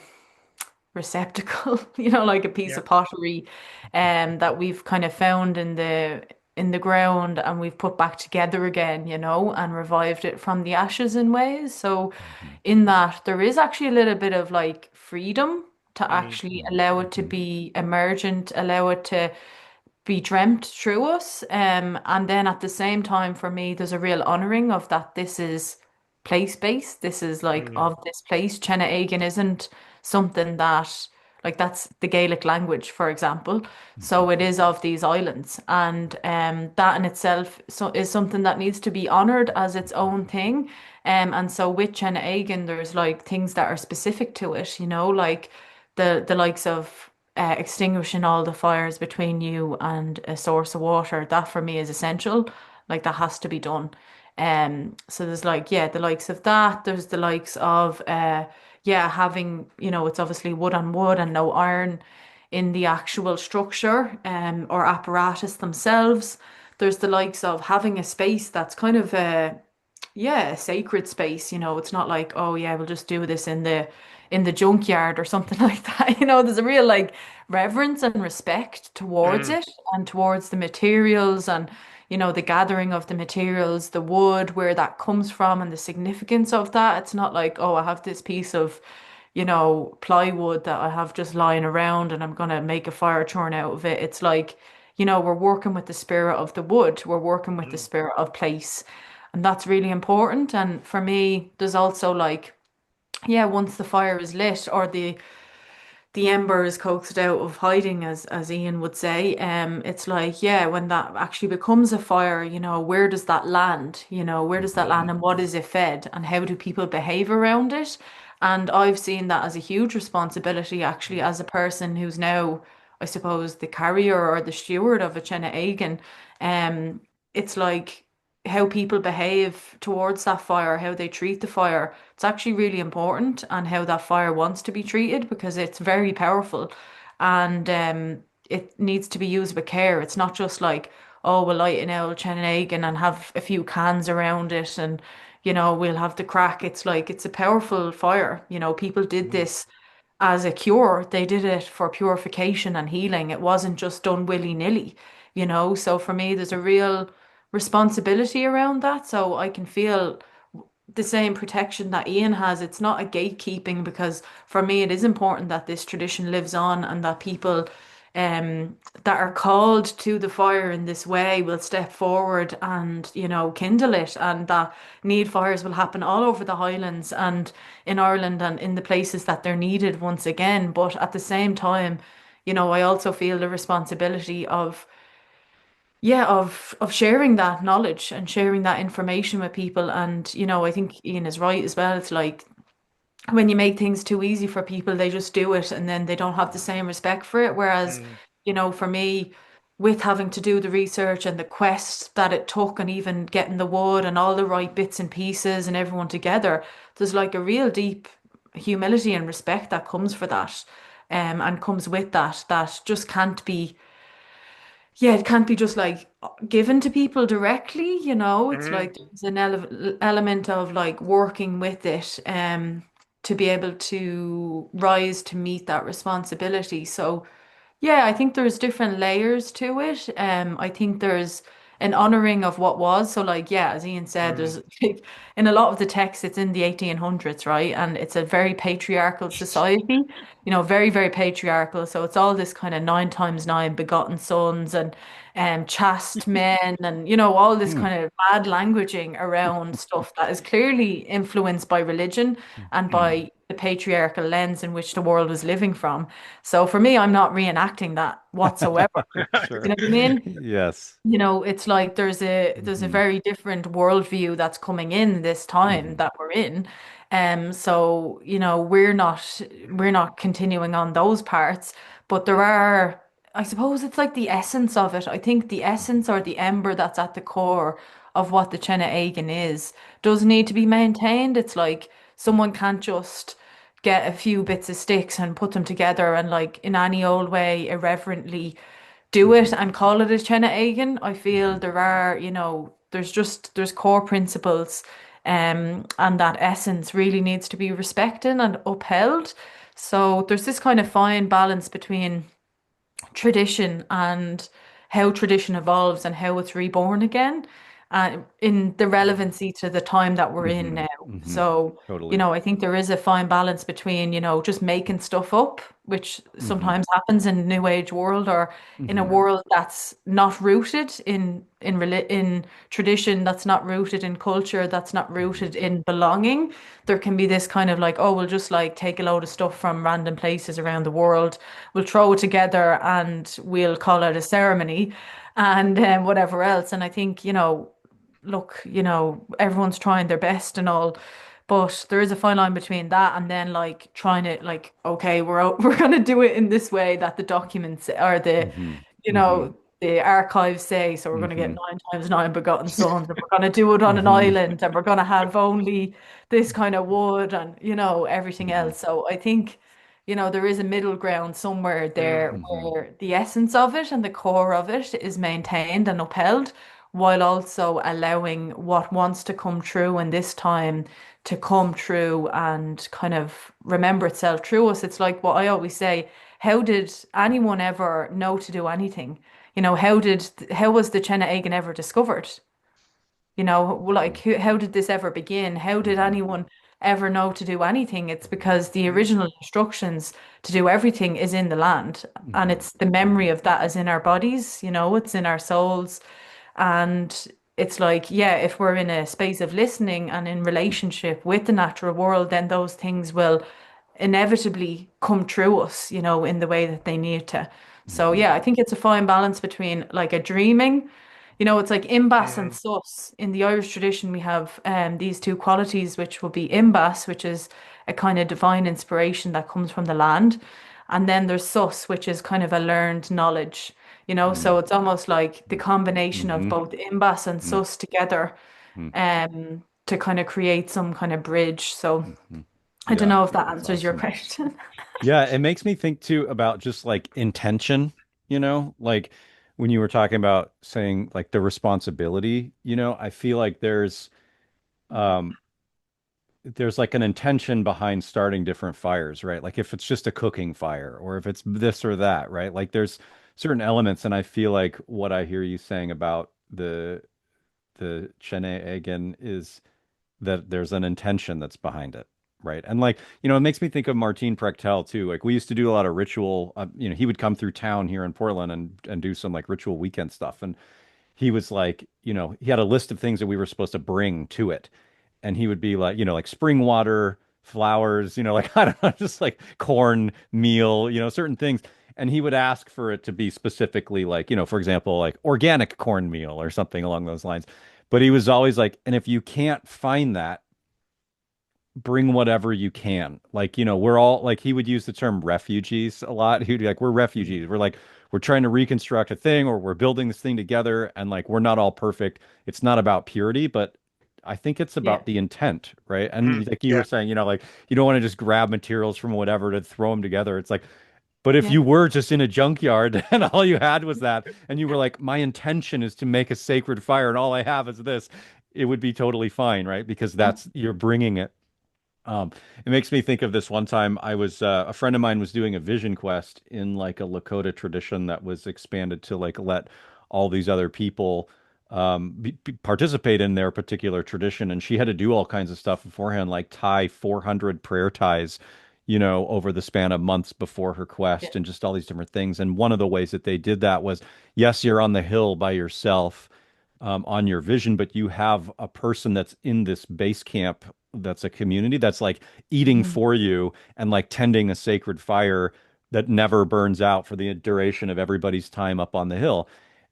receptacle, like a piece yeah. of pottery that we've kind of found in the ground and we've put back together again, and revived it from the ashes in ways. So Mhm. in that there is actually a little bit of like freedom to Mm, actually allow it to Mhm. be emergent, allow it to be dreamt through us. And then at the same time, for me, there's a real honoring of that this is place-based. This is like mm, of this place. Tine Éigin isn't something that, like, that's the Gaelic language, for example. Mhm. So it is of these islands. And that in itself is something that needs to be honored as its own thing. And so with Tine Éigin, there's like things that are specific to it, like the likes of extinguishing all the fires between you and a source of water. That for me is essential. Like that has to be done. So there's like, yeah, the likes of that. There's the likes of yeah, having, it's obviously wood on wood and no iron in the actual structure or apparatus themselves. There's the likes of having a space that's kind of a sacred space. It's not like, oh yeah, we'll just do this in the junkyard or something like that. There's a real like reverence and respect towards mm, it and towards the materials and the gathering of the materials, the wood, where that comes from and the significance of that. It's not like, oh, I have this piece of plywood that I have just lying around and I'm gonna make a fire churn out of it. It's like, we're working with the spirit of the wood, we're working with the mm, spirit of place. And that's really important. And for me, there's also like, yeah, once the fire is lit or the ember is coaxed out of hiding, as Ian would say, it's like, yeah, when that actually becomes a fire, where does that land? Where does that Mhm. land and what is it fed and how do people behave around it? And I've seen that as a huge responsibility, actually, mm, as a person who's now, I suppose, the carrier or the steward of a Chena Aigen. It's like how people behave towards that fire, how they treat the fire. It's actually really important and how that fire wants to be treated because it's very powerful and it needs to be used with care. It's not just like, oh, we'll light an old Chenegan and have a few cans around it and, we'll have the crack. It's like, it's a powerful fire. People did mm, this as a cure. They did it for purification and healing. It wasn't just done willy-nilly, So for me, there's a real responsibility around that. So I can feel the same protection that Ian has. It's not a gatekeeping because for me it is important that this tradition lives on and that people that are called to the fire in this way will step forward and kindle it and that need fires will happen all over the Highlands and in Ireland and in the places that they're needed once again. But at the same time, I also feel the responsibility of yeah, of sharing that knowledge and sharing that information with people. And, I think Ian is right as well. It's like when you make things too easy for people, they just do it and then they don't have the same respect for it. Whereas, mm, for me, with having to do the research and the quest that it took and even getting the wood and all the right bits and pieces and everyone together, there's like a real deep humility and respect that comes for that. And comes with that just can't be yeah, it can't be just like given to people directly, It's mm, like there's an element of like working with it to be able to rise to meet that responsibility. So yeah, I think there's different layers to it. I think there's an honoring of what was. So like, yeah, as Ian said, mm, there's like, in a lot of the text, it's in the 1800s, right? And it's a very patriarchal society, very, very patriarchal. So it's all this kind of nine times nine begotten sons and chaste men and, all this Hmm. kind of bad languaging around stuff that is clearly influenced by religion and Hmm. by the patriarchal lens in which the world was living from. So for me, I'm not reenacting that whatsoever. You Sure. know what I mean? Yes. It's like there's a Hmm. very different worldview that's coming in this time Hmm. that we're in. So, we're not continuing on those parts, but there are, I suppose it's like the essence of it. I think the essence or the ember that's at the core of what the Chena Éigin is does need to be maintained. It's like someone can't just get a few bits of sticks and put them together and like in any old way irreverently do it Hmm. and call it a Chena Éigin. I feel Hmm. there are, there's core principles, and that essence really needs to be respected and upheld. So there's this kind of fine balance between tradition and how tradition evolves and how it's reborn again, in the relevancy to the time that we're in Hmm. now. Hmm. So, Totally. I think there is a fine balance between, just making stuff up, which Hmm. sometimes happens in New Age world or in a Hmm. world that's not rooted in tradition, that's not rooted in culture, that's not Hmm. rooted in belonging. There can be this kind of like, oh, we'll just like take a load of stuff from random places around the world, we'll throw it together and we'll call it a ceremony and whatever else. And I think, look, everyone's trying their best and all, but there is a fine line between that and then like trying to like, okay, we're gonna do it in this way that the documents or Hmm. you Hmm. know, the archives say. So we're gonna get Hmm. nine times nine begotten sons, and we're gonna do it on an Hmm. island, and we're gonna have only this kind of wood and everything Hmm. else. So I think, there is a middle ground somewhere there Hmm. where the essence of it and the core of it is maintained and upheld, while also allowing what wants to come true in this time to come true and kind of remember itself through us. It's like what I always say, how did anyone ever know to do anything? How was the Chena Éigin ever discovered? Like how did this ever begin? How did Hmm. anyone ever know to do anything? It's because the original instructions to do everything is in the land, and Hmm. it's the memory of that is in our bodies, it's in our souls. And it's like, yeah, if we're in a space of listening and in relationship with the natural world, then those things will inevitably come through us, in the way that they need to. So Hmm. yeah, I think it's a fine balance between like a dreaming, it's like imbas Yeah. and sus. In the Irish tradition, we have these two qualities, which will be imbas, which is a kind of divine inspiration that comes from the land. And then there's sus, which is kind of a learned knowledge, so it's almost like the combination of Hmm. both imbas and Hmm. sus together, to kind of create some kind of bridge. So Hmm. I don't Yeah, know if that that's answers your awesome. question. Yeah, it makes me think too about just like intention, like when you were talking about saying like the responsibility, I feel like um there's like an intention behind starting different fires, right? Like if it's just a cooking fire or if it's this or that, right? Like there's certain elements, and I feel like what I hear you saying about the Chene Egan is that there's an intention that's behind it, right? And like, it makes me think of Martin Prechtel too. Like we used to do a lot of ritual, he would come through town here in Portland and do some like ritual weekend stuff. And he was like, he had a list of things that we were supposed to bring to it. And he would be like, like spring water, flowers, like, I don't know, just like corn, meal, certain things. And he would ask for it to be specifically like, for example, like organic cornmeal or something along those lines. But he was always like, and if you can't find that, bring whatever you can. Like, we're all like, he would use the term refugees a lot. He'd be like, we're refugees. We're like, we're trying to reconstruct a thing or we're building this thing together. And like, we're not all perfect. It's not about purity, but I think it's Yeah. about the intent, right? Mhm. And like you were Yeah. saying, like, you don't want to just grab materials from whatever to throw them together. It's like, but if Yeah. you were just in a junkyard and all you had was that, and you were like, my intention is to make a sacred fire and all I have is this, it would be totally fine, right? Because Yeah. you're bringing it. It makes me think of this one time a friend of mine was doing a vision quest in like a Lakota tradition that was expanded to like let all these other people participate in their particular tradition. And she had to do all kinds of stuff beforehand, like tie 400 prayer ties, over the span of months before her Yeah. quest and just all these different things. And one of the ways that they did that was, yes, you're on the hill by yourself, on your vision, but you have a person that's in this base camp that's a community that's like eating Mhm. for you and like tending a sacred fire that never burns out for the duration of everybody's time up on the hill.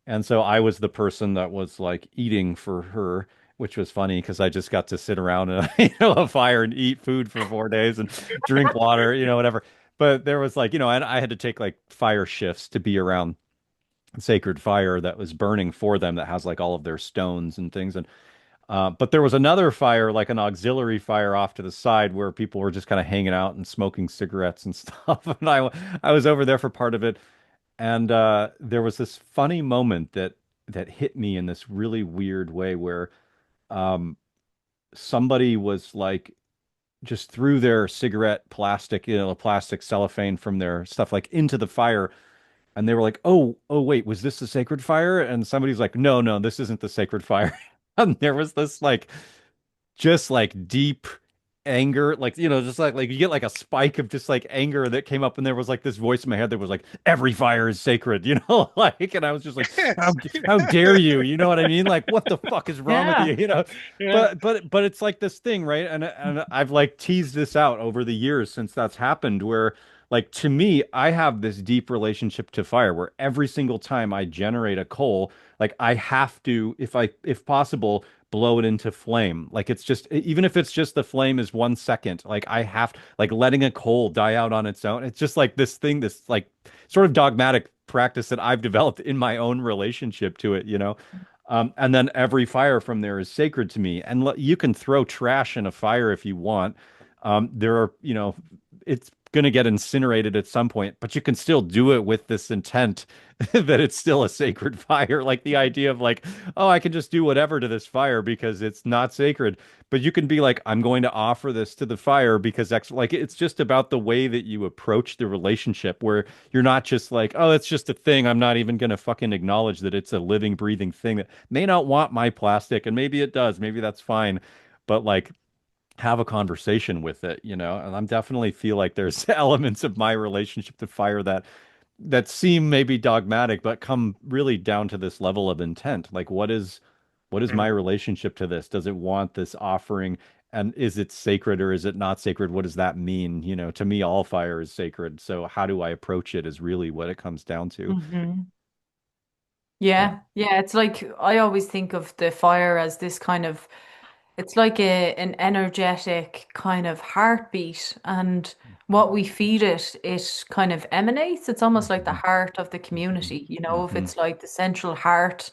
And so I was the person that was like eating for her, which was funny because I just got to sit around a, a fire and eat food for 4 days and drink water, whatever. But there was like, and I had to take like fire shifts to be around sacred fire that was burning for them that has like all of their stones and things. And but there was another fire, like an auxiliary fire off to the side where people were just kind of hanging out and smoking cigarettes and stuff. And I was over there for part of it. And there was this funny moment that hit me in this really weird way where um, somebody was like just threw their cigarette plastic, plastic cellophane from their stuff like into the fire. And they were like, oh, wait, was this the sacred fire? And somebody's like, no, no, this isn't the sacred fire. And there was this like just like deep anger, like just like you get like a spike of just like anger that came up, and there was like this voice in my head that was like, every fire is sacred, like, and I was just like, how dare you, you know what I mean? Like, what the fuck is wrong with Yeah. you, Yeah. but it's like this thing, right? And I've like teased this out over the years since that's happened, where like to me, I have this deep relationship to fire where every single time I generate a coal, like I have to, if possible, blow it into flame. Like it's just, even if it's just the flame is 1 second, like I have, like letting a coal die out on its own. It's just like this thing, this like sort of dogmatic practice that I've developed in my own relationship to it. And then every fire from there is sacred to me. And you can throw trash in a fire if you want. There are, it's going to get incinerated at some point, but you can still do it with this intent that it's still a sacred fire. Like the idea of like, oh, I can just do whatever to this fire because it's not sacred. But you can be like, I'm going to offer this to the fire because like it's just about the way that you approach the relationship where you're not just like, oh, it's just a thing. I'm not even going to fucking acknowledge that it's a living, breathing thing that may not want my plastic. And maybe it does. Maybe that's fine. But like, have a conversation with it, and I'm definitely feel like there's elements of my relationship to fire that seem maybe dogmatic, but come really down to this level of intent. Like, what is my Mm. relationship to this? Does it want this offering? And is it sacred or is it not sacred? What does that mean? To me, all fire is sacred. So how do I approach it is really what it comes down to. Hmm. Yeah. Yeah. Yeah. It's like I always think of the fire as this kind of, it's like an energetic kind of heartbeat, and what we feed it, it kind of emanates. It's almost like the Mhm. heart of the Mhm. community, if Mhm. it's like the central heart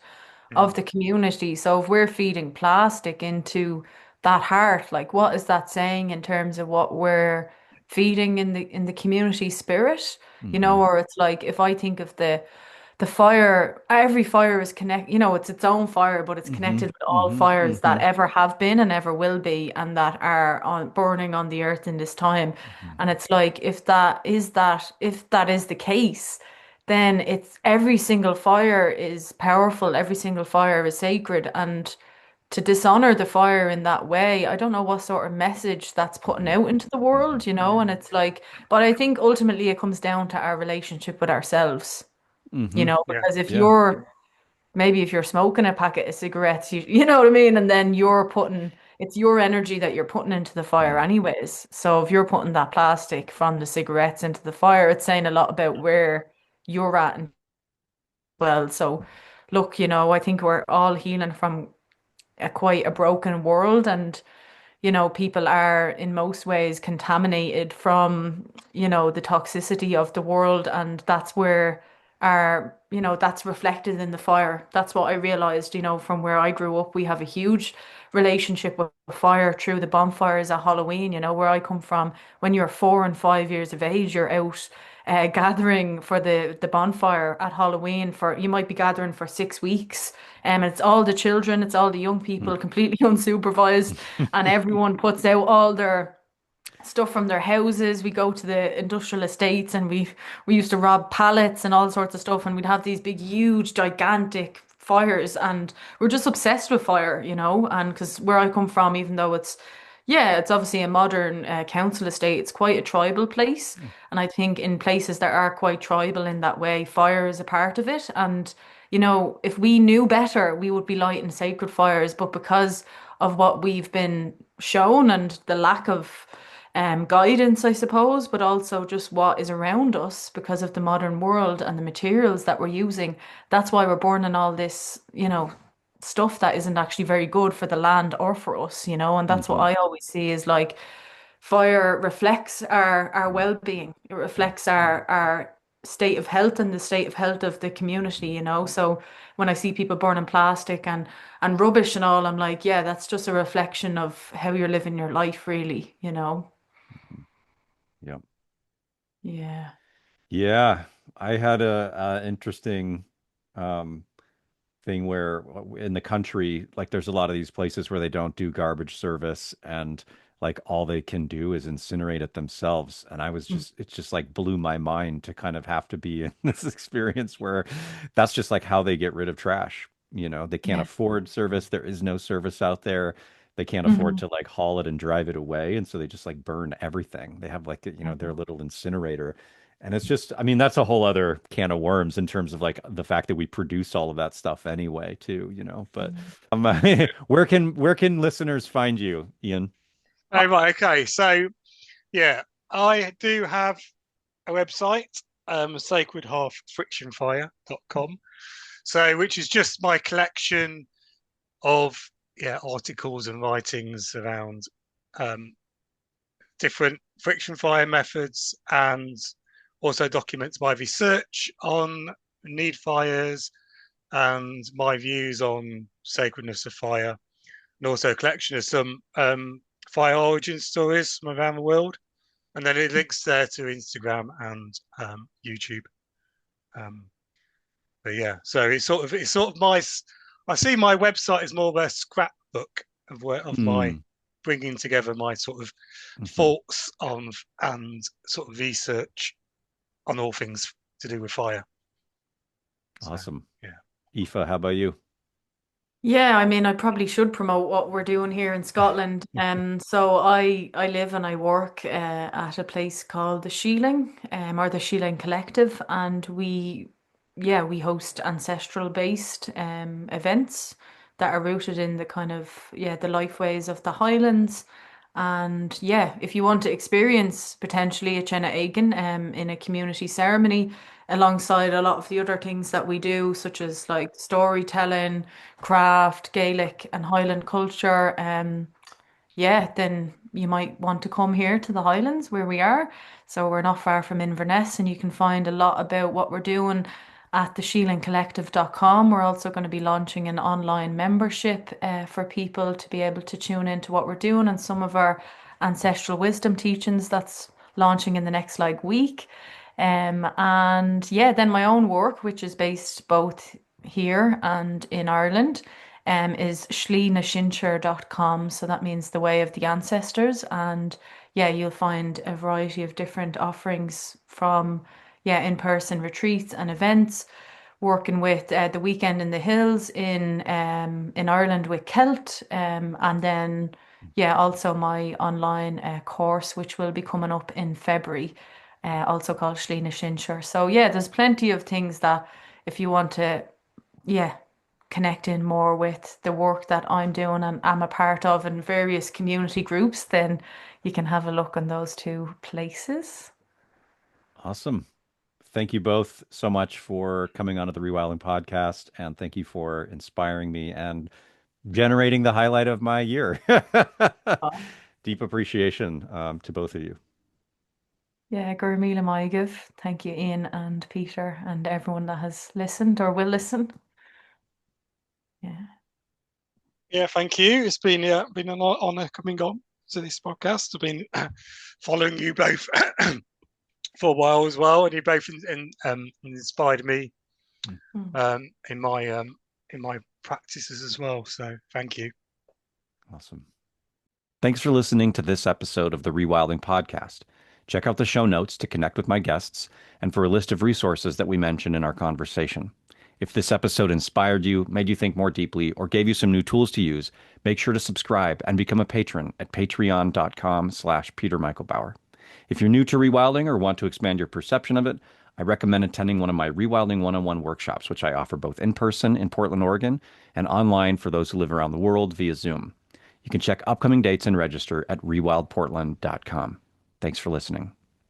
Mm. of the community. So if we're feeding plastic into that heart, like what is that saying in terms of what we're feeding in the community spirit? Mhm. Or it's like if I think of the fire, every fire is connect, it's its own fire, but it's connected Mhm. with all Mhm. fires that Mhm. ever have been and ever will be and that are on burning on the earth in this time. Mhm. And it's like if that is the case, then it's every single fire is powerful, every single fire is sacred. And to dishonor the fire in that way, I don't know what sort of message that's putting Mhm. out into the Mhm. world, and Mm. it's like, but I think ultimately it comes down to our relationship with ourselves. Mhm. Yeah. Because if Yeah. you're maybe if you're smoking a packet of cigarettes, you know what I mean, and then it's your energy that you're putting into the fire Mm. anyways. So if you're putting that plastic from the cigarettes into the fire, it's saying a lot about where you're at and well. So look, I think we're all healing from quite a broken world, and people are in most ways contaminated from, the toxicity of the world. And that's where that's reflected in the fire. That's what I realized, from where I grew up. We have a huge relationship with fire through the bonfires at Halloween, where I come from. When you're 4 and 5 years of age, you're out gathering for the bonfire at Halloween for, you might be gathering for 6 weeks. And it's all the children, it's all the young people, completely unsupervised, and everyone puts out all their stuff from their houses. We go to the industrial estates, and we used to rob pallets and all sorts of stuff, and we'd have these big, huge, gigantic fires, and we're just obsessed with fire, and because where I come from, even though it's obviously a modern council estate, it's quite a tribal place. And I think in places that are quite tribal in that way, fire is a part of it. And if we knew better, we would be lighting sacred fires. But because of what we've been shown and the lack of guidance, I suppose, but also just what is around us because of the modern world and the materials that we're using, that's why we're burning all this, stuff that isn't actually very good for the land or for us, and that's what Hmm. I always see is like fire reflects our well-being. It reflects our state of health and the state of health of the community. So when I see people burning plastic and rubbish and all, I'm like, yeah, that's just a reflection of how you're living your life, really. Yeah. Yeah. Yeah. I had a interesting um, thing where in the country, like there's a lot of these places where they don't do garbage service and like all they can do is incinerate it themselves. And it just like blew my mind to kind of have to be in this experience where that's just like how they get rid of trash. They can't Yeah. afford service. There is no service out there. They can't afford Mhm. to like haul it and drive it away. And so they just like burn everything. They have like, I their know. little incinerator. And it's just, I mean, that's a whole other can of worms in terms of like the fact that we produce all of that stuff anyway, too. But Mm. where can listeners find you, Ian? Oh, right. Okay. So, yeah, I do have a website, Sacred Hearth Friction Fire.com. So, which is just my collection of articles and writings around um, different friction fire methods, and also documents my research on need fires and my views on sacredness of fire, and also a collection of some fire origin stories from around the world. And then it links there to Instagram and YouTube. Um, but yeah, so it's sort of my. I see my website as more of a scrapbook of my Mm, bringing together my sort of mhm. thoughts on and sort of research on all things to do with fire. So Awesome. yeah. Aoife, how about you? Yeah, I mean, I probably should promote what we're doing here in Scotland. So I live and I work at a place called the Sheeling, or the Sheeling Collective, and we host ancestral based events that are rooted in the kind of the life ways of the Highlands. And yeah, if you want to experience potentially a Tine Éigin in a community ceremony alongside a lot of the other things that we do, such as like storytelling, craft, Gaelic and Highland culture, then you might want to come here to the Highlands where we are. So we're not far from Inverness, and you can find a lot about what we're doing at the sheelingcollective.com. We're also going to be launching an online membership for people to be able to tune into what we're doing and some of our ancestral wisdom teachings that's launching in the next like week. And yeah, then my own work, which is based both here and in Ireland, is shleanashinshire.com. So that means the way of the ancestors. And yeah, you'll find a variety of different offerings from, in-person retreats and events, working with the Weekend in the Hills in Ireland with Celt, and then also my online course, which will be coming up in February, also called Shleana Shinshire. So yeah, there's plenty of things that if you want to, yeah, connect in more with the work that I'm doing and I'm a part of in various community groups, then you can have a look on those two places. Awesome. Thank you both so much for coming onto the Rewilding podcast, and thank you for inspiring me and generating the highlight of my year. Deep appreciation to both of you. Yeah, gur míle maigah. Thank you, Ian and Peter, and everyone that has listened or will listen. Yeah. Yeah, thank you. It's been an honour coming on to this podcast. I've been following you both for a while as well, and you both inspired me Mm. in my practices as well. So thank you. Awesome. Thanks for listening to this episode of the Rewilding Podcast. Check out the show notes to connect with my guests and for a list of resources that we mentioned in our conversation. If this episode inspired you, made you think more deeply, or gave you some new tools to use, make sure to subscribe and become a patron at patreon.com/Peter Michael Bauer. If you're new to rewilding or want to expand your perception of it, I recommend attending one of my Rewilding one-on-one workshops, which I offer both in person in Portland, Oregon, and online for those who live around the world via Zoom. You can check upcoming dates and register at rewildportland.com. Thanks for listening.